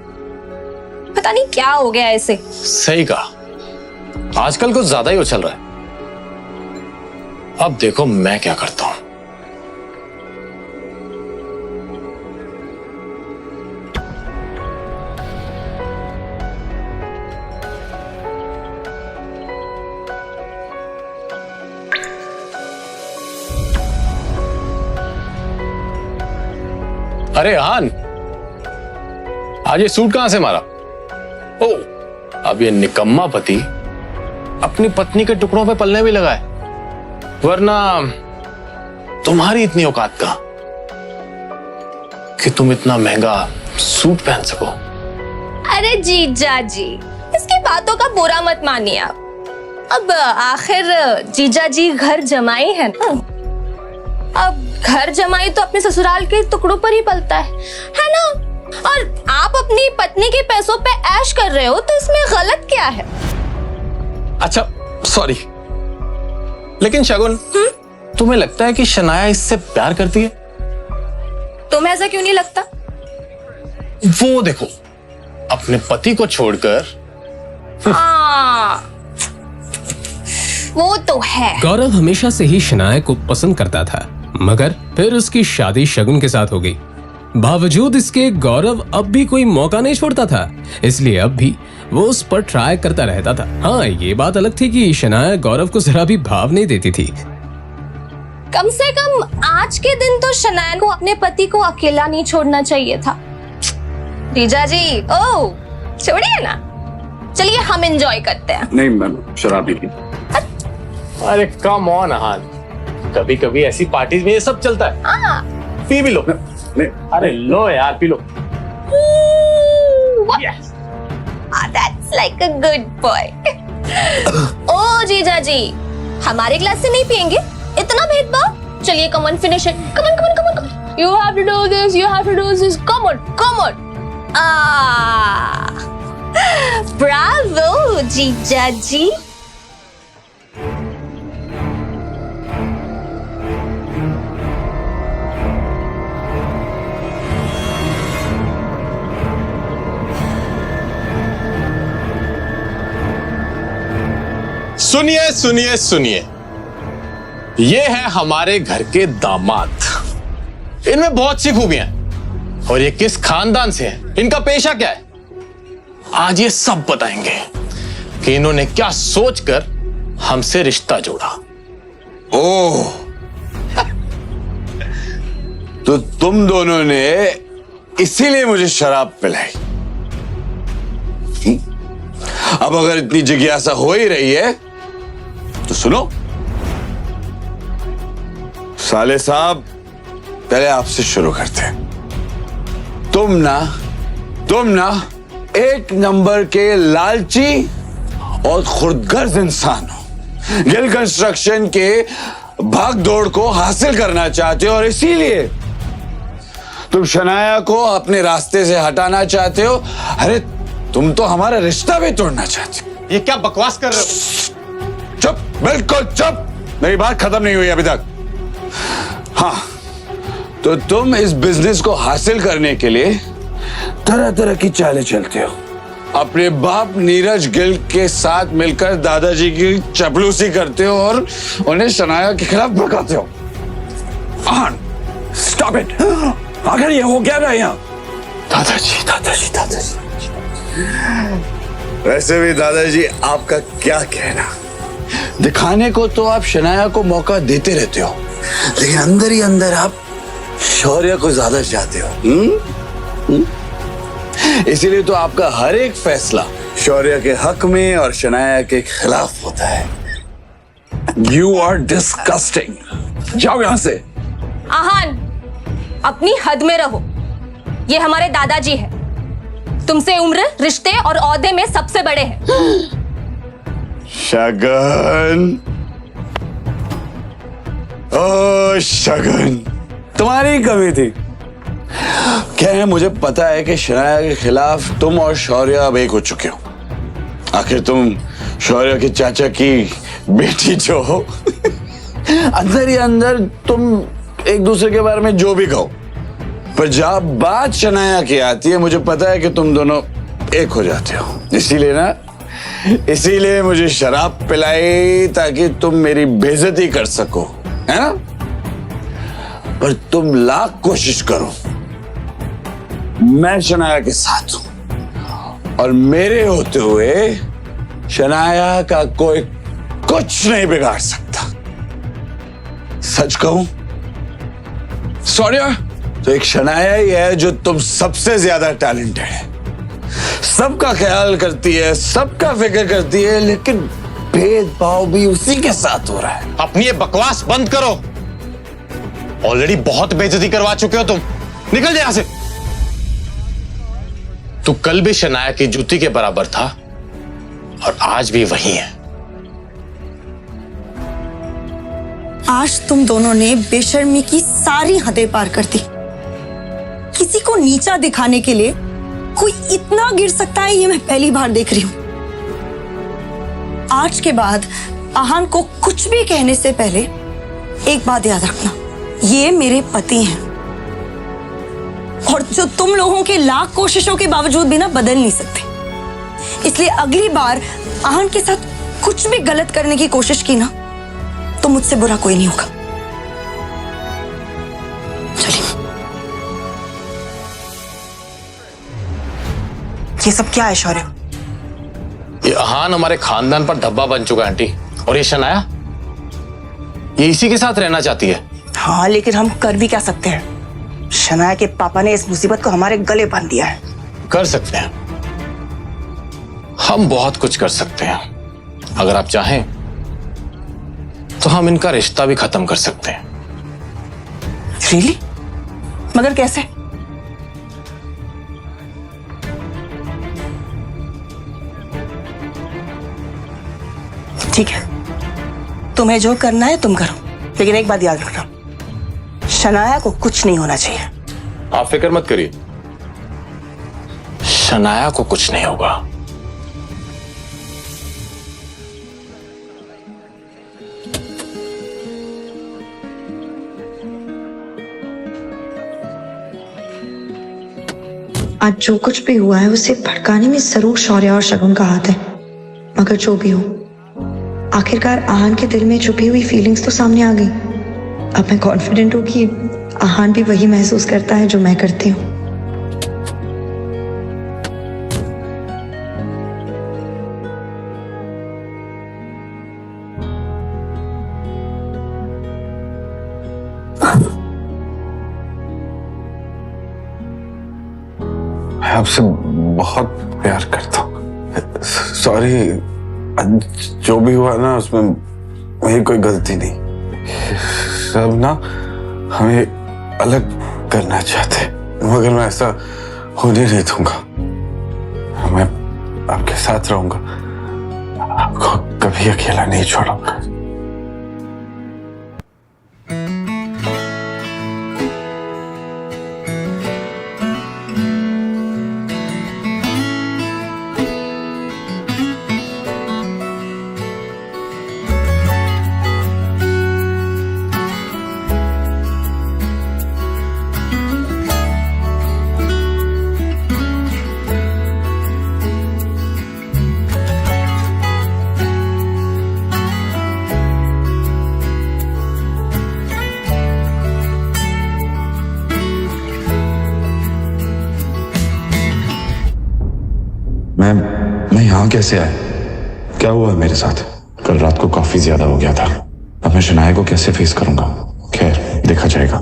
पता नहीं क्या हो गया ऐसे। सही कहा, आजकल कुछ ज्यादा ही उछल रहा है। अब देखो मैं क्या करता हूं। अरे आहान, आज ये सूट कहां से मारा? ओ, अब ये निकम्मा पति अपनी पत्नी के टुकड़ों पे पलने भी लगा है, वरना तुम्हारी इतनी औकात कहां कि तुम इतना महंगा सूट पहन सको। अरे जीजा जी, इसकी बातों का बुरा मत मानिए आप। अब आखिर जीजा जी घर जमाई है ना। अब घर जमाई तो अपने ससुराल के टुकड़ों पर ही पलता है ना? और आप अपनी पत्नी के पैसों पे ऐश कर रहे हो, तो इसमें गलत क्या है? अच्छा सॉरी, लेकिन शगुन, तुम्हें लगता है कि शनाया इससे प्यार करती है? तुम्हें ऐसा क्यों नहीं लगता? वो देखो, अपने पति को छोड़कर। वो तो है। गौरव हमेशा से ही शनाया को पसंद करता था, मगर फिर उसकी शादी शगुन के साथ हो गई। बावजूद इसके गौरव अब भी कोई मौका नहीं छोड़ता था, इसलिए अब भी वो उस पर ट्राई करता रहता था। हाँ, ये बात अलग थी कि शनाया गौरव को जरा भी भाव नहीं देती थी। कम से कम आज के दिन तो शनाया को अपने पति को अकेला नहीं छोड़ना चाहिए था। जीजा जी, ओ छोड़िए ना, चलिए हम एंजॉय करते हैं। नहीं मैम, शराब नहीं। अरे कम ऑन आहान, कभी कभी ऐसी पार्टीज में ये सब चलता है। पी भी लो। अरे लो यार, P low. That's like a good boy. ओ जीजा जी, हमारे ग्लास से नहीं पियेंगे? इतना भेदभाव? चलिए come on finish it. Come on come on come on come on. You have to do this, you have to do this. Come on come on. Bravo जीजा जी। सुनिए सुनिए सुनिए, ये है हमारे घर के दामाद। इनमें बहुत सी खूबियां हैं और ये किस खानदान से है, इनका पेशा क्या है, आज ये सब बताएंगे कि इन्होंने क्या सोचकर हमसे रिश्ता जोड़ा। ओह, तो तुम दोनों ने इसीलिए मुझे शराब पिलाई। अब अगर इतनी जिज्ञासा हो ही रही है तो सुनो। साले साहब, पहले आपसे शुरू करते हैं। तुम ना एक नंबर के लालची और खुदगर्ज इंसान हो। गिल कंस्ट्रक्शन के भाग दौड़ को हासिल करना चाहते हो और इसीलिए तुम शनाया को अपने रास्ते से हटाना चाहते हो। अरे तुम तो हमारा रिश्ता भी तोड़ना चाहते हो। ये क्या बकवास कर रहे हो? चुप, बिल्कुल चुप, मेरी बात खत्म नहीं हुई अभी तक। हाँ, तो तुम इस बिजनेस को हासिल करने के लिए तरह तरह की चालें चलते हो। अपने बाप नीरज गिल के साथ मिलकर दादाजी की चपलूसी करते हो और उन्हें शनाया के खिलाफ भड़काते हो। Stop it. आखिर ये हो क्या रहा है यहाँ? दादाजी दादाजी दादाजी। वैसे भी दादाजी, आपका क्या कहना? दिखाने को तो आप शनाया को मौका देते रहते हो, लेकिन अंदर ही अंदर आप शौर्य को ज्यादा चाहते हो। इसीलिए तो आपका हर एक फैसला शौर्य के हक में और शनाया के खिलाफ होता है। You are disgusting. जाओ यहां से। आहान, अपनी हद में रहो। ये हमारे दादाजी है, तुमसे उम्र, रिश्ते और औहदे में सबसे बड़े हैं। शगन, ओ शगन, तुम्हारी कमी थी। क्या है, मुझे पता है कि शनाया के खिलाफ तुम और शौर्य अब एक हो चुके हो। आखिर तुम शौर्य के चाचा की बेटी जो हो। अंदर ही अंदर तुम एक दूसरे के बारे में जो भी कहो, पर जब बात शनाया की आती है, मुझे पता है कि तुम दोनों एक हो जाते हो। इसीलिए मुझे शराब पिलाई ताकि तुम मेरी बेइज्जती कर सको, है ना? पर तुम लाख कोशिश करो, मैं शनाया के साथ हूं और मेरे होते हुए शनाया का कोई कुछ नहीं बिगाड़ सकता। सच कहूं, सॉरी, तो एक शनाया ही है जो तुम सबसे ज्यादा टैलेंटेड है, सबका ख्याल करती है, सबका फिक्र करती है, लेकिन भेदभाव भी उसी के साथ हो रहा है। अपनी ये बकवास बंद करो। ऑलरेडी बहुत बेइज्जती करवा चुके हो तुम। निकल जा यहां से। तू कल भी शनाया की जूती के बराबर था और आज भी वही है। आज तुम दोनों ने बेशर्मी की सारी हदें पार कर दी। किसी को नीचा दिखाने के लिए कोई इतना गिर सकता है, ये मैं पहली बार देख रही हूं। आज के बाद आहान को कुछ भी कहने से पहले एक बात याद रखना, ये मेरे पति हैं और जो तुम लोगों के लाख कोशिशों के बावजूद भी ना बदल नहीं सकते। इसलिए अगली बार आहान के साथ कुछ भी गलत करने की कोशिश की ना, तो मुझसे बुरा कोई नहीं होगा। चलिए। ये सब क्या है शौर्य? ये आहान हमारे खानदान पर धब्बा बन चुका है आंटी। और ये शनाया, ये इसी के साथ रहना चाहती है। हाँ, लेकिन हम कर भी क्या सकते हैं? शनाया के पापा ने इस मुसीबत को हमारे गले बांध दिया है। कर सकते हैं, हम बहुत कुछ कर सकते हैं। अगर आप चाहें तो हम इनका रिश्ता भी खत्म कर सकते हैं। रियली? मगर कैसे? ठीक है, तुम्हें जो करना है तुम करो, लेकिन एक बात याद रखना, शनाया को कुछ नहीं होना चाहिए। आप फिक्र मत करिए, शनाया को कुछ नहीं होगा। आज जो कुछ भी हुआ है उसे भड़काने में जरूर शौर्य और शगुन का हाथ है, मगर जो भी हो, आखिरकार आहान के दिल में छुपी हुई फीलिंग्स तो सामने आ गई। अब मैं कॉन्फिडेंट हूँ कि आहान भी वही महसूस करता है जो मैं करती हूँ। मैं आपसे बहुत प्यार करता हूँ। सॉरी, जो भी हुआ ना उसमें मेरी कोई गलती नहीं। सब ना हमें अलग करना चाहते, मगर मैं ऐसा होने नहीं दूंगा। मैं आपके साथ रहूंगा, आपको कभी अकेला नहीं छोड़ूंगा। मैं यहाँ कैसे आया? क्या हुआ मेरे साथ? कल रात को काफी ज्यादा हो गया था। अब मैं शनाया को कैसे फेस करूंगा? खैर, देखा जाएगा।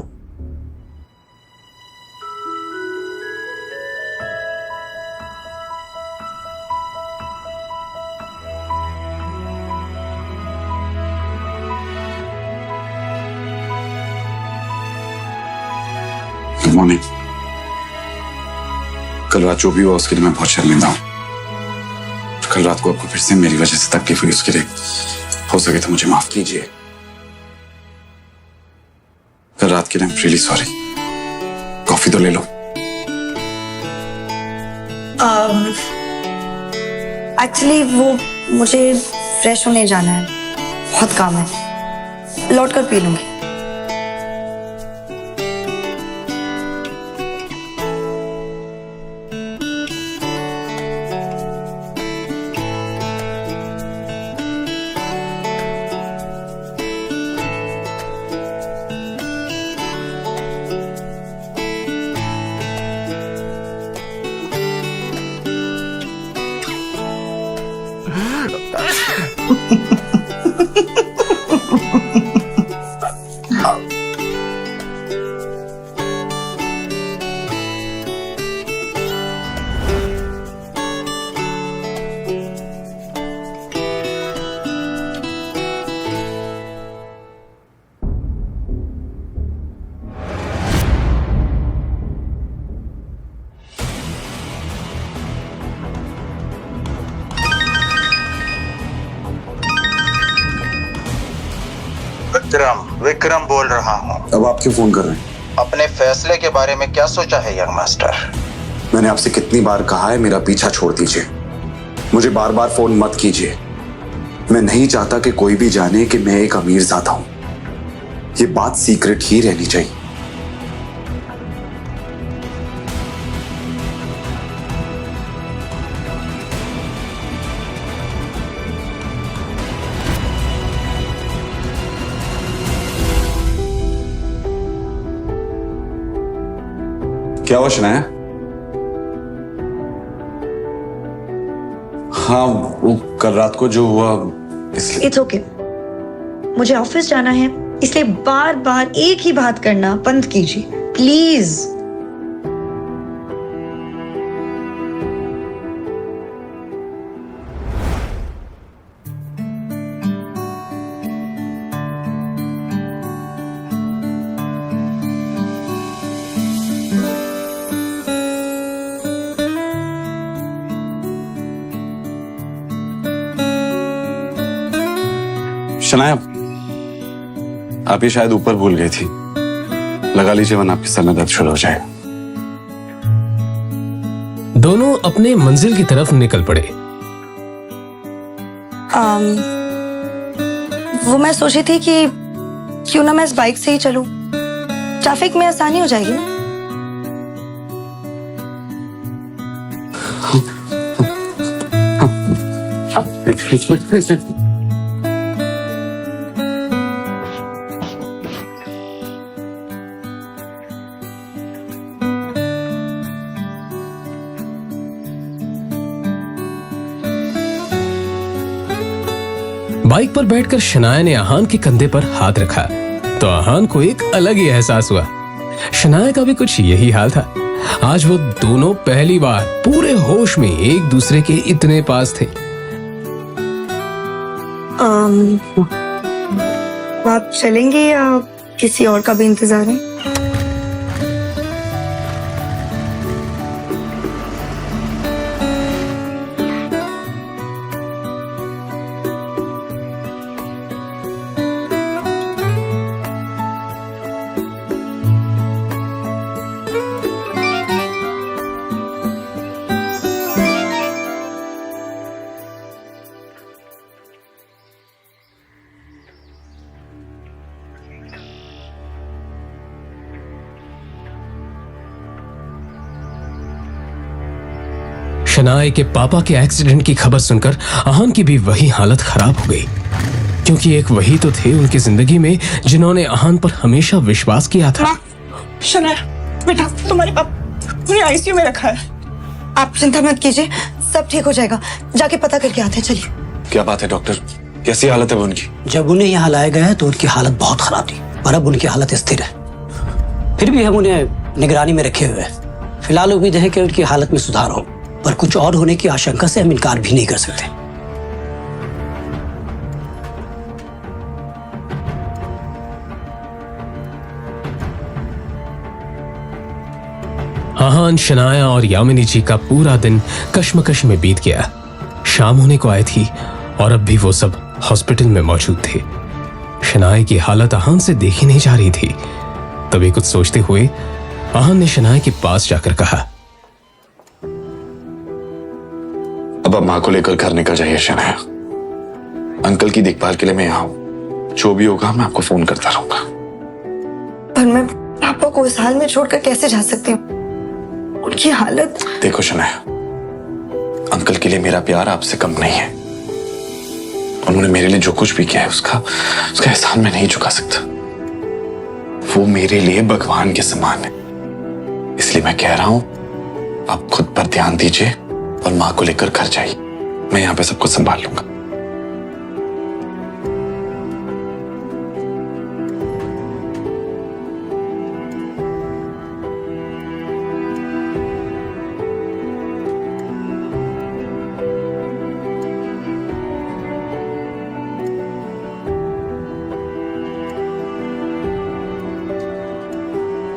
Good morning. कल रात जो भी हुआ उसके लिए मैं बहुत शर्मिंदा हूँ। कल रात को आपको फिर से मेरी वजह से तकलीफ हुई, उसके लिए हो सके तो मुझे माफ कीजिए। कल रात के लिए I am really sorry. Coffee तो ले लो। एक्चुअली वो मुझे फ्रेश होने जाना है, बहुत काम है, लौट कर पी लूंगी। विक्रम बोल रहा हूँ। अब आप क्यों फोन कर रहे हैं? अपने फैसले के बारे में क्या सोचा है यंग मास्टर? मैंने आपसे कितनी बार कहा है मेरा पीछा छोड़ दीजिए। मुझे बार बार फोन मत कीजिए। मैं नहीं चाहता कि कोई भी जाने कि मैं एक अमीरजादा हूं। ये बात सीक्रेट ही रहनी चाहिए। क्या हुआ शनाया? हाँ, वो कल रात को जो हुआ इसलिए। इट्स ओके, मुझे ऑफिस जाना है, इसलिए बार बार एक ही बात करना बंद कीजिए प्लीज। शनाया, आप ये शायद ऊपर भूल गई थी, लगा लीजिए वरना आपके सर में दर्द शुरू हो जाएगा। दोनों अपने मंजिल की तरफ निकल पड़े। वो मैं सोची थी कि क्यों ना मैं इस बाइक से ही चलूं, ट्रैफिक में आसानी हो जाएगी ना। बाइक पर बैठकर शनाया ने आहान के कंधे पर हाथ रखा तो आहान को एक अलग ही एहसास हुआ। शनाया का भी कुछ यही हाल था। आज वो दोनों पहली बार पूरे होश में एक दूसरे के इतने पास थे। आप चलेंगे या किसी और का भी इंतजार है? शनाया के पापा के एक्सीडेंट की खबर सुनकर आहान की भी वही हालत खराब हो गई, क्योंकि एक वही तो थे उनकी जिंदगी में जिन्होंने आहान पर हमेशा विश्वास किया था। शनाया बेटा, तुम्हारे पापा उन्हें आईसीयू में रखा है। आप चिंता मत कीजिए, सब ठीक हो जाएगा। जाके पता करके आते हैं, चलिए। क्या बात है डॉक्टर, कैसी हालत है वो उनकी? जब उन्हें यहाँ लाया गया तो उनकी हालत बहुत खराब थी, पर अब उनकी हालत स्थिर है। फिर भी हम उन्हें निगरानी में रखे हुए हैं। फिलहाल उम्मीद है कि उनकी हालत में सुधार हो, पर कुछ और होने की आशंका से हम इनकार भी नहीं कर सकते। आहान, शनाया और यामिनी जी का पूरा दिन कश्मकश में बीत गया। शाम होने को आई थी और अब भी वो सब हॉस्पिटल में मौजूद थे। शनाया की हालत आहान से देखी नहीं जा रही थी। तभी कुछ सोचते हुए आहान ने शनाया के पास जाकर कहा, अब आप माँ को लेकर घर निकल जाइए शनाया। अंकल की देखभाल के लिए मैं यहाँ हूँ। जो भी होगा मैं आपको फोन करता रहूंगा। पर मैं पापा को इस हाल में छोड़कर कैसे जा सकती हूँ? उनकी हालत। देखो शनाया, अंकल के लिए मेरा प्यार आपसे कम नहीं है। उन्होंने मेरे लिए जो कुछ भी किया है उसका एहसान मैं नहीं चुका सकता। वो मेरे लिए भगवान के समान है। इसलिए मैं कह रहा हूं, आप खुद पर ध्यान दीजिए और माँ को लेकर घर जाइए। मैं यहाँ पे सब कुछ संभाल लूंगा।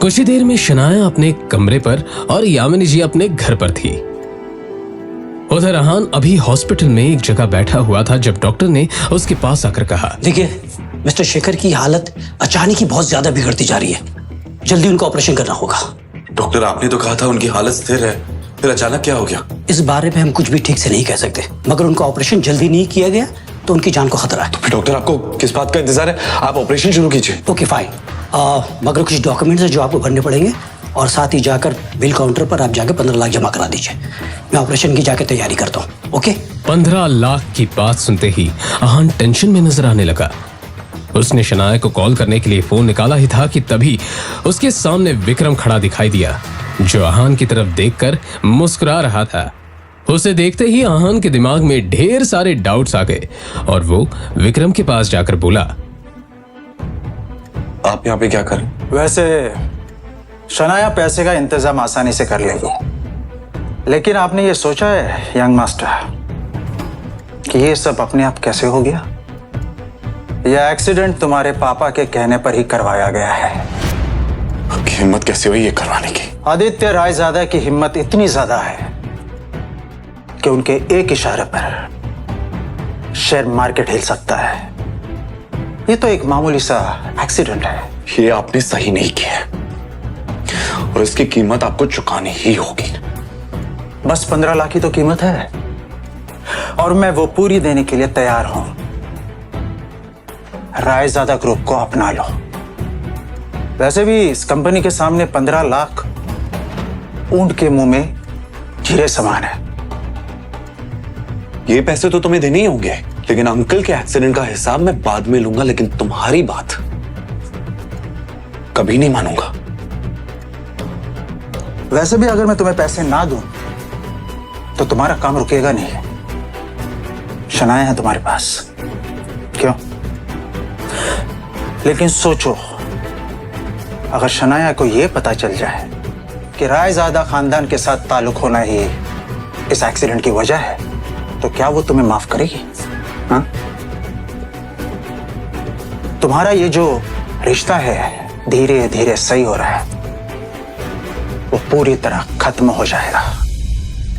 कुछ ही देर में शनाया अपने कमरे पर और यामिनी जी अपने घर पर थी। उधर आहान अभी हॉस्पिटल में एक जगह बैठा हुआ था जब डॉक्टर ने उसके पास आकर कहा, देखिए मिस्टर शेखर की हालत अचानक ही बहुत ज्यादा बिगड़ती जा रही है। जल्दी उनका ऑपरेशन करना होगा। डॉक्टर, आपने तो कहा था उनकी हालत स्थिर है, फिर अचानक क्या हो गया? इस बारे में हम कुछ भी ठीक से नहीं कह सकते, मगर उनका ऑपरेशन जल्दी नहीं किया गया तो उनकी जान को खतरा है। तो फिर डॉक्टर, आपको किस बात का इंतजार है? आप ऑपरेशन शुरू कीजिए। ओके फाइन, मगर कुछ डॉक्यूमेंट्स है जो आपको भरने पड़ेंगे और साथ ही जाकर बिल काउंटर पर आप जाकर 15 लाख जमा करा दीजिए। मैं ऑपरेशन की जाकर तैयारी करता हूँ। ओके? 15 लाख की बात सुनते ही आहान टेंशन में नजर आने लगा। उसने शनाया को कॉल करने के लिए फोन निकाला ही था कि तभी उसके सामने विक्रम खड़ा दिखाई दिया, जो आहान की तरफ देखकर मुस्कुरा रहा था। उसे देखते ही आहान के दिमाग में ढेर सारे डाउट्स आ गए और वो विक्रम के पास जाकर बोला, आप यहाँ पे क्या कर रहे हैं? वैसे शनाया पैसे का इंतजाम आसानी से कर लेगी, लेकिन आपने ये सोचा है यंग मास्टर कि ये सब अपने आप कैसे हो गया? यह एक्सीडेंट तुम्हारे पापा के कहने पर ही करवाया गया है। आपकी हिम्मत कैसे हुई ये करवाने की? आदित्य रायजादा की हिम्मत इतनी ज्यादा है कि उनके एक इशारे पर शेयर मार्केट हिल सकता है। ये तो एक मामूली सा एक्सीडेंट है। ये आपने सही नहीं किया और इसकी कीमत आपको चुकानी ही होगी। बस 15 लाख की तो कीमत है और मैं वो पूरी देने के लिए तैयार हूं। रायजादा ग्रुप को अपना लो। वैसे भी इस कंपनी के सामने 15 लाख ऊंट के मुंह में जीरे समान है। ये पैसे तो तुम्हें देने ही होंगे, लेकिन अंकल के एक्सीडेंट का हिसाब मैं बाद में लूंगा, लेकिन तुम्हारी बात कभी नहीं मानूंगा। वैसे भी अगर मैं तुम्हें पैसे ना दूं तो तुम्हारा काम रुकेगा नहीं। शनाया है तुम्हारे पास, क्यों? लेकिन सोचो, अगर शनाया को यह पता चल जाए कि रायजादा खानदान के साथ ताल्लुक होना ही इस एक्सीडेंट की वजह है, तो क्या वो तुम्हें माफ करेगी? हाँ? तुम्हारा ये जो रिश्ता है धीरे धीरे सही हो रहा है, वो पूरी तरह खत्म हो जाएगा।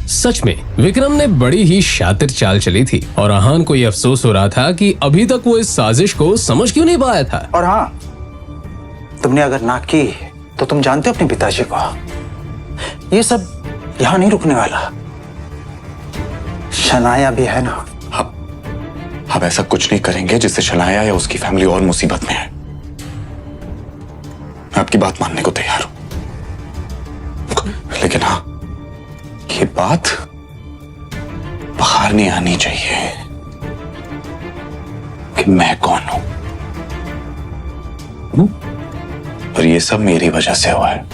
सच में विक्रम ने बड़ी ही शातिर चाल चली थी और आहान को यह अफसोस हो रहा था कि अभी तक वो इस साजिश को समझ क्यों नहीं पाया था। और हाँ, तुमने अगर ना की तो तुम जानते हो अपने पिताजी को, ये सब यहां नहीं रुकने वाला। शनाया भी है ना। आप ऐसा कुछ नहीं करेंगे जिससे शनाया या उसकी फैमिली और मुसीबत में है। मैं आपकी बात मानने को तैयार हूं, लेकिन हाँ, ये बात बाहर नहीं आनी चाहिए कि मैं कौन हूं। और ये सब मेरी वजह से हुआ है।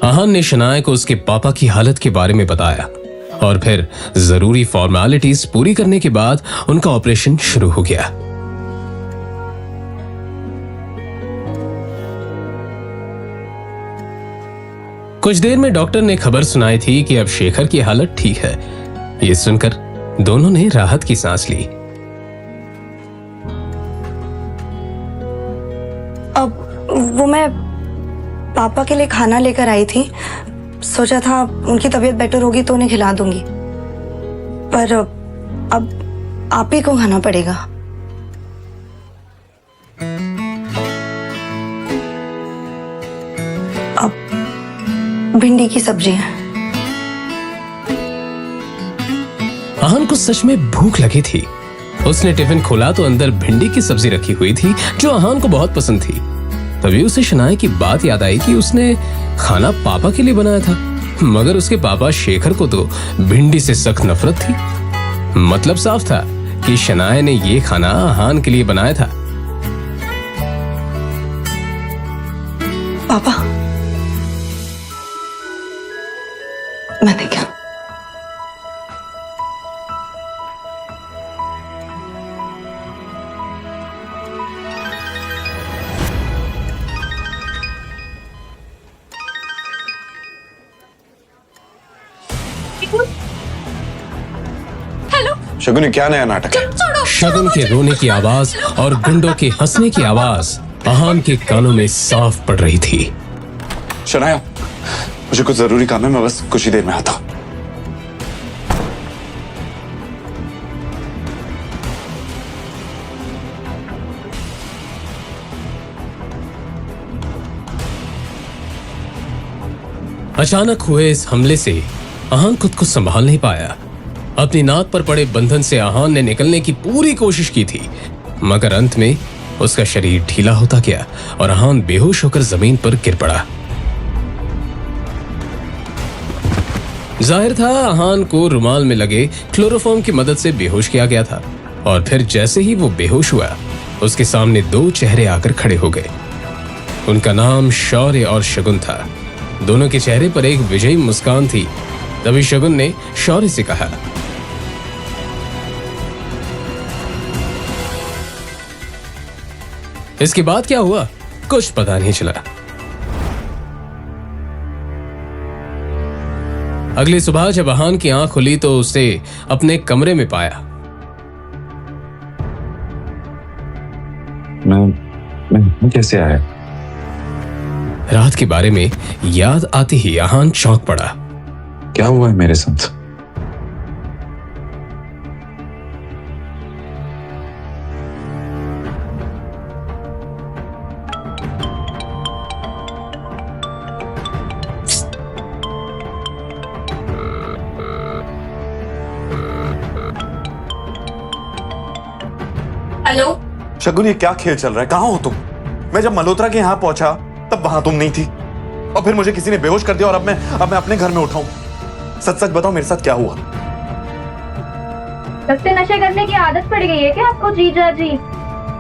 आहान ने शनाया को उसके पापा की हालत के बारे में बताया और फिर जरूरी फॉर्मेलिटीज पूरी करने के बाद उनका ऑपरेशन शुरू हो गया। कुछ देर में डॉक्टर ने खबर सुनाई थी कि अब शेखर की हालत ठीक है। ये सुनकर दोनों ने राहत की सांस ली। अब वो मैं पापा के लिए खाना लेकर आई थी, सोचा था उनकी तबीयत बेटर होगी तो उन्हें खिला दूंगी, पर अब आप ही को खाना पड़ेगा। अब भिंडी की सब्जी है। आहान को सच में भूख लगी थी। उसने टिफिन खोला तो अंदर भिंडी की सब्जी रखी हुई थी जो आहान को बहुत पसंद थी। तभी उसे शनाया की बात याद आई कि उसने खाना पापा के लिए बनाया था, मगर उसके पापा शेखर को तो भिंडी से सख्त नफरत थी। मतलब साफ था कि शनाया ने ये खाना आहान के लिए बनाया था। पापा, मैंने क्या? शगुन, क्या नया नाटक है? शगुन के रोने की आवाज और गुंडों के हंसने की आवाज आहान के कानों में साफ पड़ रही थी। शनाया, मुझे कुछ जरूरी काम है, मैं बस कुछ ही देर में आता हूं। अचानक हुए इस हमले से आहान खुद को संभाल नहीं पाया। अपनी नाक पर पड़े बंधन से आहान ने निकलने की पूरी कोशिश की थी, मगर अंत में उसका शरीर ढीला होता गया और आहान बेहोश होकर जमीन पर गिर पड़ा। जाहिर था आहान को रुमाल में लगे क्लोरोफॉर्म की मदद से बेहोश किया गया था और फिर जैसे ही वो बेहोश हुआ, उसके सामने दो चेहरे आकर खड़े हो गए। उनका नाम शौर्य और शगुन था। दोनों के चेहरे पर एक विजयी मुस्कान थी। तभी शगुन ने शौर्य से कहा, इसके बाद क्या हुआ कुछ पता नहीं चला। अगली सुबह जब आहान की आंख खुली तो उसे अपने कमरे में पाया। मैं कैसे आया? रात के बारे में याद आते ही आहान चौंक पड़ा। क्या हुआ है मेरे साथ? हेलो शगुन, ये क्या खेल चल रहा है? कहाँ हो तुम? मैं जब मल्होत्रा के यहाँ पहुंचा तब वहां तुम नहीं थी, और फिर मुझे किसी ने बेहोश कर दिया, और अब मैं अपने घर में उठाऊं। सच सच बताओ, मेरे साथ क्या हुआ? लगते नशे करने की आदत पड़ गई है क्या आपको जीजा जी?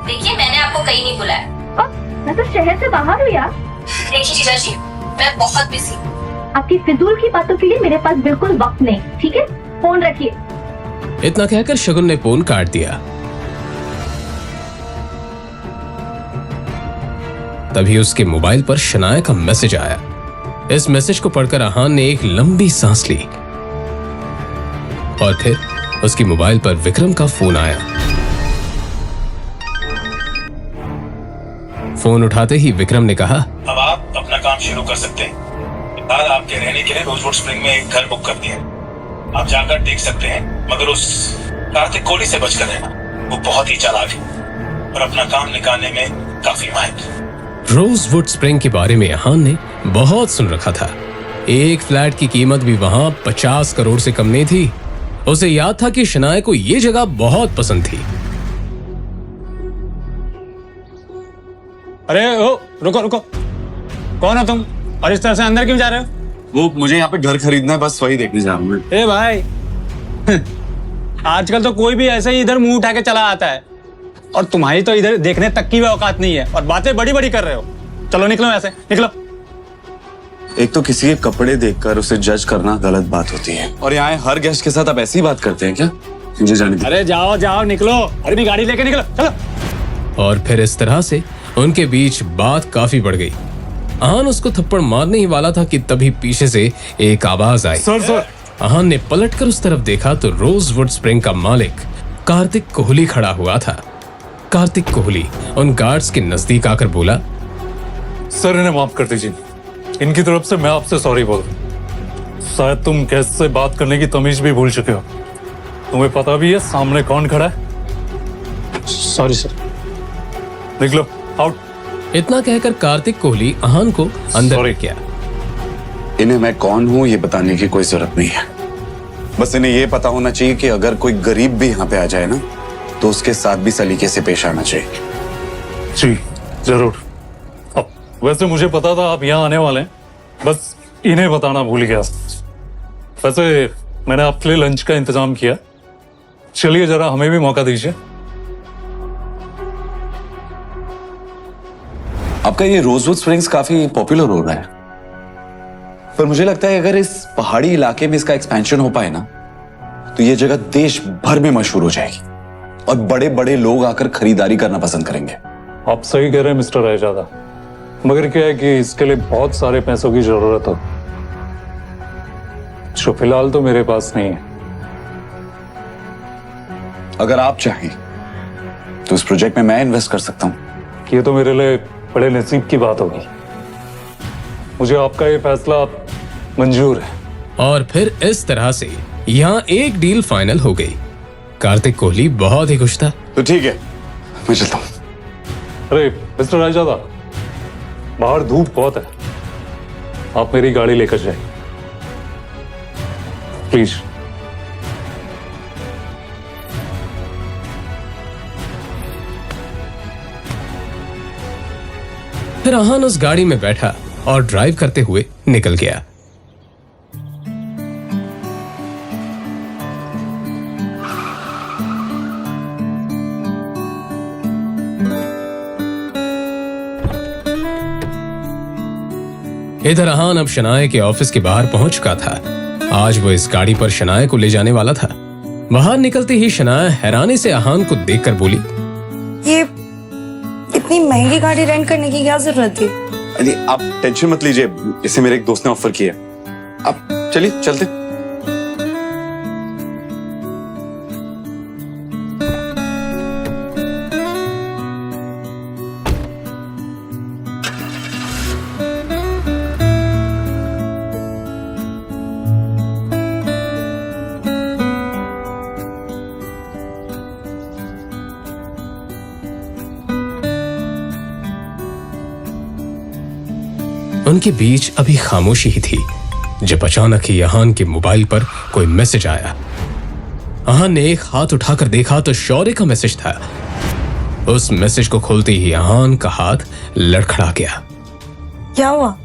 देखिए, मैंने आपको कहीं नहीं बुलाया। मैं तो शहर से बाहर हूँ यार। देखिए जीजा जी, मैं बहुत बिजी हूँ। आपकी फिजूल की बातों के लिए मेरे पास बिल्कुल वक्त नहीं, ठीक है? फोन रखिए। इतना कहकर शगुन ने फोन काट दिया। तभी उसके मोबाइल पर शनाया का मैसेज आया। इस मैसेज को पढ़कर आहान ने एक लंबी सांस ली, और फिर उसकी मोबाइल पर विक्रम का फोन आया। फोन उठाते ही विक्रम ने कहा, अब आप अपना काम शुरू कर सकते हैं। फिलहाल आपके रहने के लिए रोजवुड स्प्रिंग में एक घर बुक कर दिया है। आप जाकर देख सकते हैं, मगर उस कार्तिक कोहली से बचकर रहना। वो बहुत ही चालाक है और अपना काम निकालने में काफी माहिर। रोजवुड स्प्रिंग के बारे में आहान ने बहुत सुन रखा था। एक फ्लैट की कीमत भी वहां 50 करोड़ से कम नहीं थी। उसे याद था कि शनाया को ये जगह बहुत पसंद थी। अरे ओ, रुको रुको, कौन हो तुम और इस तरह से अंदर क्यों जा रहे हो? वो मुझे यहाँ पे घर खरीदना है, बस वही देखने जा रहा हूँ। ए भाई, आजकल तो कोई भी ऐसे ही इधर मुंह उठा के चला आता है, और तुम्हारी तो इधर देखने तक की भी औकात नहीं है, और बातें बड़ी बड़ी कर रहे हो। चलो निकलो ऐसे, निकलो। एक तो किसी के कपड़े देखकर उसे जज करना गलत बात होती है, और यहाँ हर गेस्ट के साथ आप ऐसी बात करते हैं क्या? मुझे जाने दीजिए। अरे जाओ जाओ, निकलो। अरे भी गाड़ी लेके निकलो, चलो। और फिर इस तरह से उनके बीच बात काफी बढ़ गई। आहान उसको थप्पड़ मारने ही वाला था कि तभी पीछे से एक आवाज आई। सर। आहान ने पलटकर उस तरफ देखा तो रोजवुड स्प्रिंग का मालिक कार्तिक कोहली खड़ा हुआ था। कार्तिक कोहली उन गार्ड्स के नजदीक आकर बोला, सर, इन्हें माफ कर दीजिए। इनकी तरफ से मैं आपसे सॉरी बोल रहा हूँ। शायद तुम गेस्ट से बात करने की तमीज भी भूल चुके हो। तुम्हें पता भी है सामने कौन खड़ा है? Sorry sir. निकलो, आउट। इतना कहकर कार्तिक कोहली आहान को अंदर किया। इन्हें मैं कौन हूँ ये बताने की कोई जरूरत नहीं है। बस इन्हें ये पता होना चाहिए कि अगर कोई गरीब भी यहाँ पे आ जाए ना, तो उसके साथ भी सलीके से पेश आना चाहिए। जी जरूर। अब वैसे मुझे पता था आप यहाँ आने वाले हैं, बस इन्हें बताना भूल गया। वैसे मैंने आपके लिए लंच का इंतजाम किया। चलिए जरा हमें भी मौका दीजिए। आपका ये रोजवुड स्प्रिंग्स काफी पॉपुलर हो रहा है, पर मुझे लगता है अगर इस पहाड़ी इलाके में इसका एक्सपेंशन हो पाए ना, तो ये जगह देश भर में मशहूर हो जाएगी और बड़े बड़े लोग आकर खरीदारी करना पसंद करेंगे। आप सही कह रहे हैं मिस्टर रायजादा, मगर क्या है कि इसके लिए बहुत सारे पैसों की जरूरत हो, जो फिलहाल तो मेरे पास नहीं है। अगर आप चाहें तो इस प्रोजेक्ट में मैं इन्वेस्ट कर सकता हूं। ये तो मेरे लिए बड़े नसीब की बात होगी। मुझे आपका ये फैसला मंजूर है। और फिर इस तरह से यहाँ एक डील फाइनल हो गई। कार्तिक कोहली बहुत ही खुश था। तो ठीक है, मैं चलता हूँ। अरे मिस्टर रायजादा, बाहर धूप बहुत है, आप मेरी गाड़ी लेकर जाइए प्लीज। फिर आहान उस गाड़ी में बैठा और ड्राइव करते हुए निकल गया। इधर आहान अब शनाया के ऑफिस के बाहर पहुंच चुका था। आज वो इस गाड़ी पर शनाया को ले जाने वाला था। बाहर निकलते ही शनाया हैरानी से आहान को देखकर बोली, ये इतनी महंगी गाड़ी रेंट करने की क्या जरूरत थी? अरे आप टेंशन मत लीजिए, इसे मेरे एक दोस्त ने ऑफर किया। आप चलिए चलते। उनके बीच अभी खामोशी ही थी जब अचानक ही अहान के मोबाइल पर कोई मैसेज आया। अहान ने एक हाथ उठाकर देखा तो शौर्य का मैसेज था। उस मैसेज को खोलते ही अहान का हाथ लड़खड़ा गया। क्या हुआ?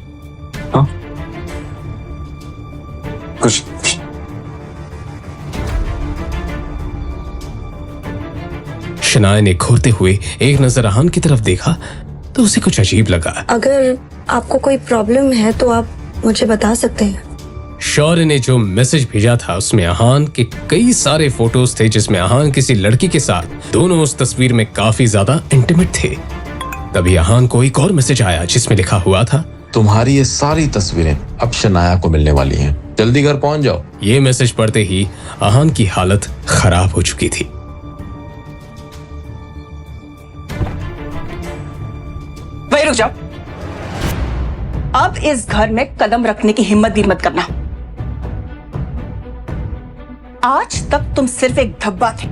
कुछ शनाया ने घूरते हुए एक नजर अहान की तरफ देखा तो उसे कुछ अजीब लगा। अगर आपको कोई प्रॉब्लम है तो आप मुझे बता सकते हैं। शौर्य ने जो मैसेज भेजा था उसमें अहान के कई सारे फोटोज थे जिसमें अहान किसी लड़की के साथ दोनों उस तस्वीर में काफी ज्यादा इंटीमेट थे। तभी अहान को एक और मैसेज आया जिसमें लिखा हुआ था, तुम्हारी ये सारी तस्वीरें अब शनाया को मिलने वाली हैं, जल्दी घर पहुंच जाओ। ये मैसेज पढ़ते ही अहान की हालत खराब हो चुकी थी। वही रुक जाओ। अब इस घर में कदम रखने की हिम्मत भी मत करना। आज तक तुम सिर्फ एक धब्बा थे,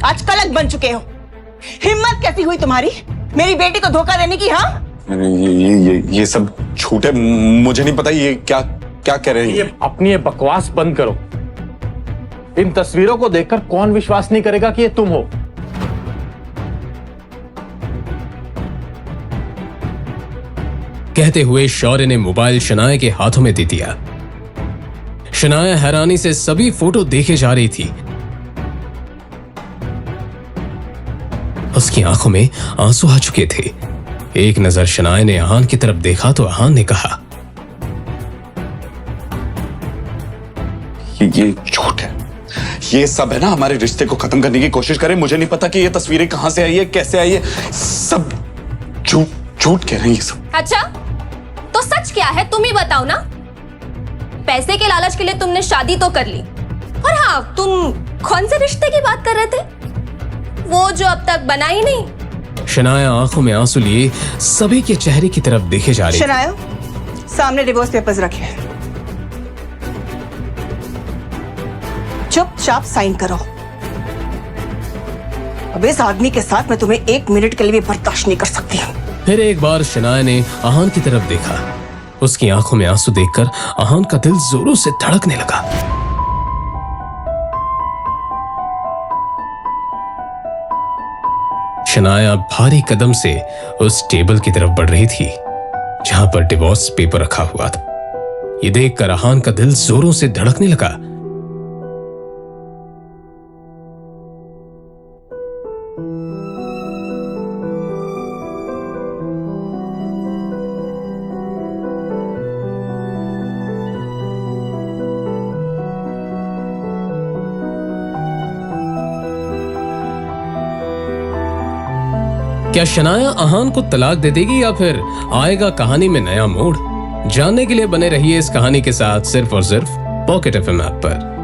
आज कलंक बन चुके हो। हिम्मत कैसी हुई तुम्हारी मेरी बेटी को धोखा देने की? हाँ, ये सब झूठ है, मुझे नहीं पता ये क्या क्या कह रहे हैं। ये अपनी ये बकवास बंद करो। इन तस्वीरों को देखकर कौन विश्वास नहीं करेगा कि ये तुम हो? कहते हुए शौर्य ने मोबाइल शनाया के हाथों में दे दिया। शनाया हैरानी से सभी फोटो देखे जा रही थी। उसकी आंखों में आंसू आ चुके थे। एक नजर शनाया ने अहान की तरफ देखा तो अहान ने कहा, ये झूठ है, ये सब है ना हमारे रिश्ते को खत्म करने की कोशिश करे। मुझे नहीं पता कि ये तस्वीरें कहां से आई है, कैसे आई है, सब झूठ कह रहे हैं ये सब। अच्छा, तो सच क्या है तुम ही बताओ ना। पैसे के लालच के लिए तुमने शादी तो कर ली, और हाँ, तुम कौन से रिश्ते की बात कर रहे थे? वो जो अब तक बना ही नहीं। शनाया आंखों में आंसू लिए सभी के चेहरे की तरफ देखे जा रही थी। शनाया, सामने डिवोर्स पेपर्स रखे, चुपचाप साइन करो। अब इस आदमी के साथ मैं तुम्हें 1 मिनट के लिए भी बर्दाश्त नहीं कर सकती। फिर एक बार शनाया ने अहान की तरफ देखा। उसकी आंखों में आंसू देखकर अहान का दिल जोरों से धड़कने लगा। शनाया भारी कदम से उस टेबल की तरफ बढ़ रही थी जहां पर डिवोर्स पेपर रखा हुआ था। ये देखकर अहान का दिल जोरों से धड़कने लगा। क्या शनाया अहान को तलाक दे देगी या फिर आएगा कहानी में नया मोड़? जानने के लिए बने रहिए इस कहानी के साथ सिर्फ और सिर्फ पॉकेट एफएम ऐप पर।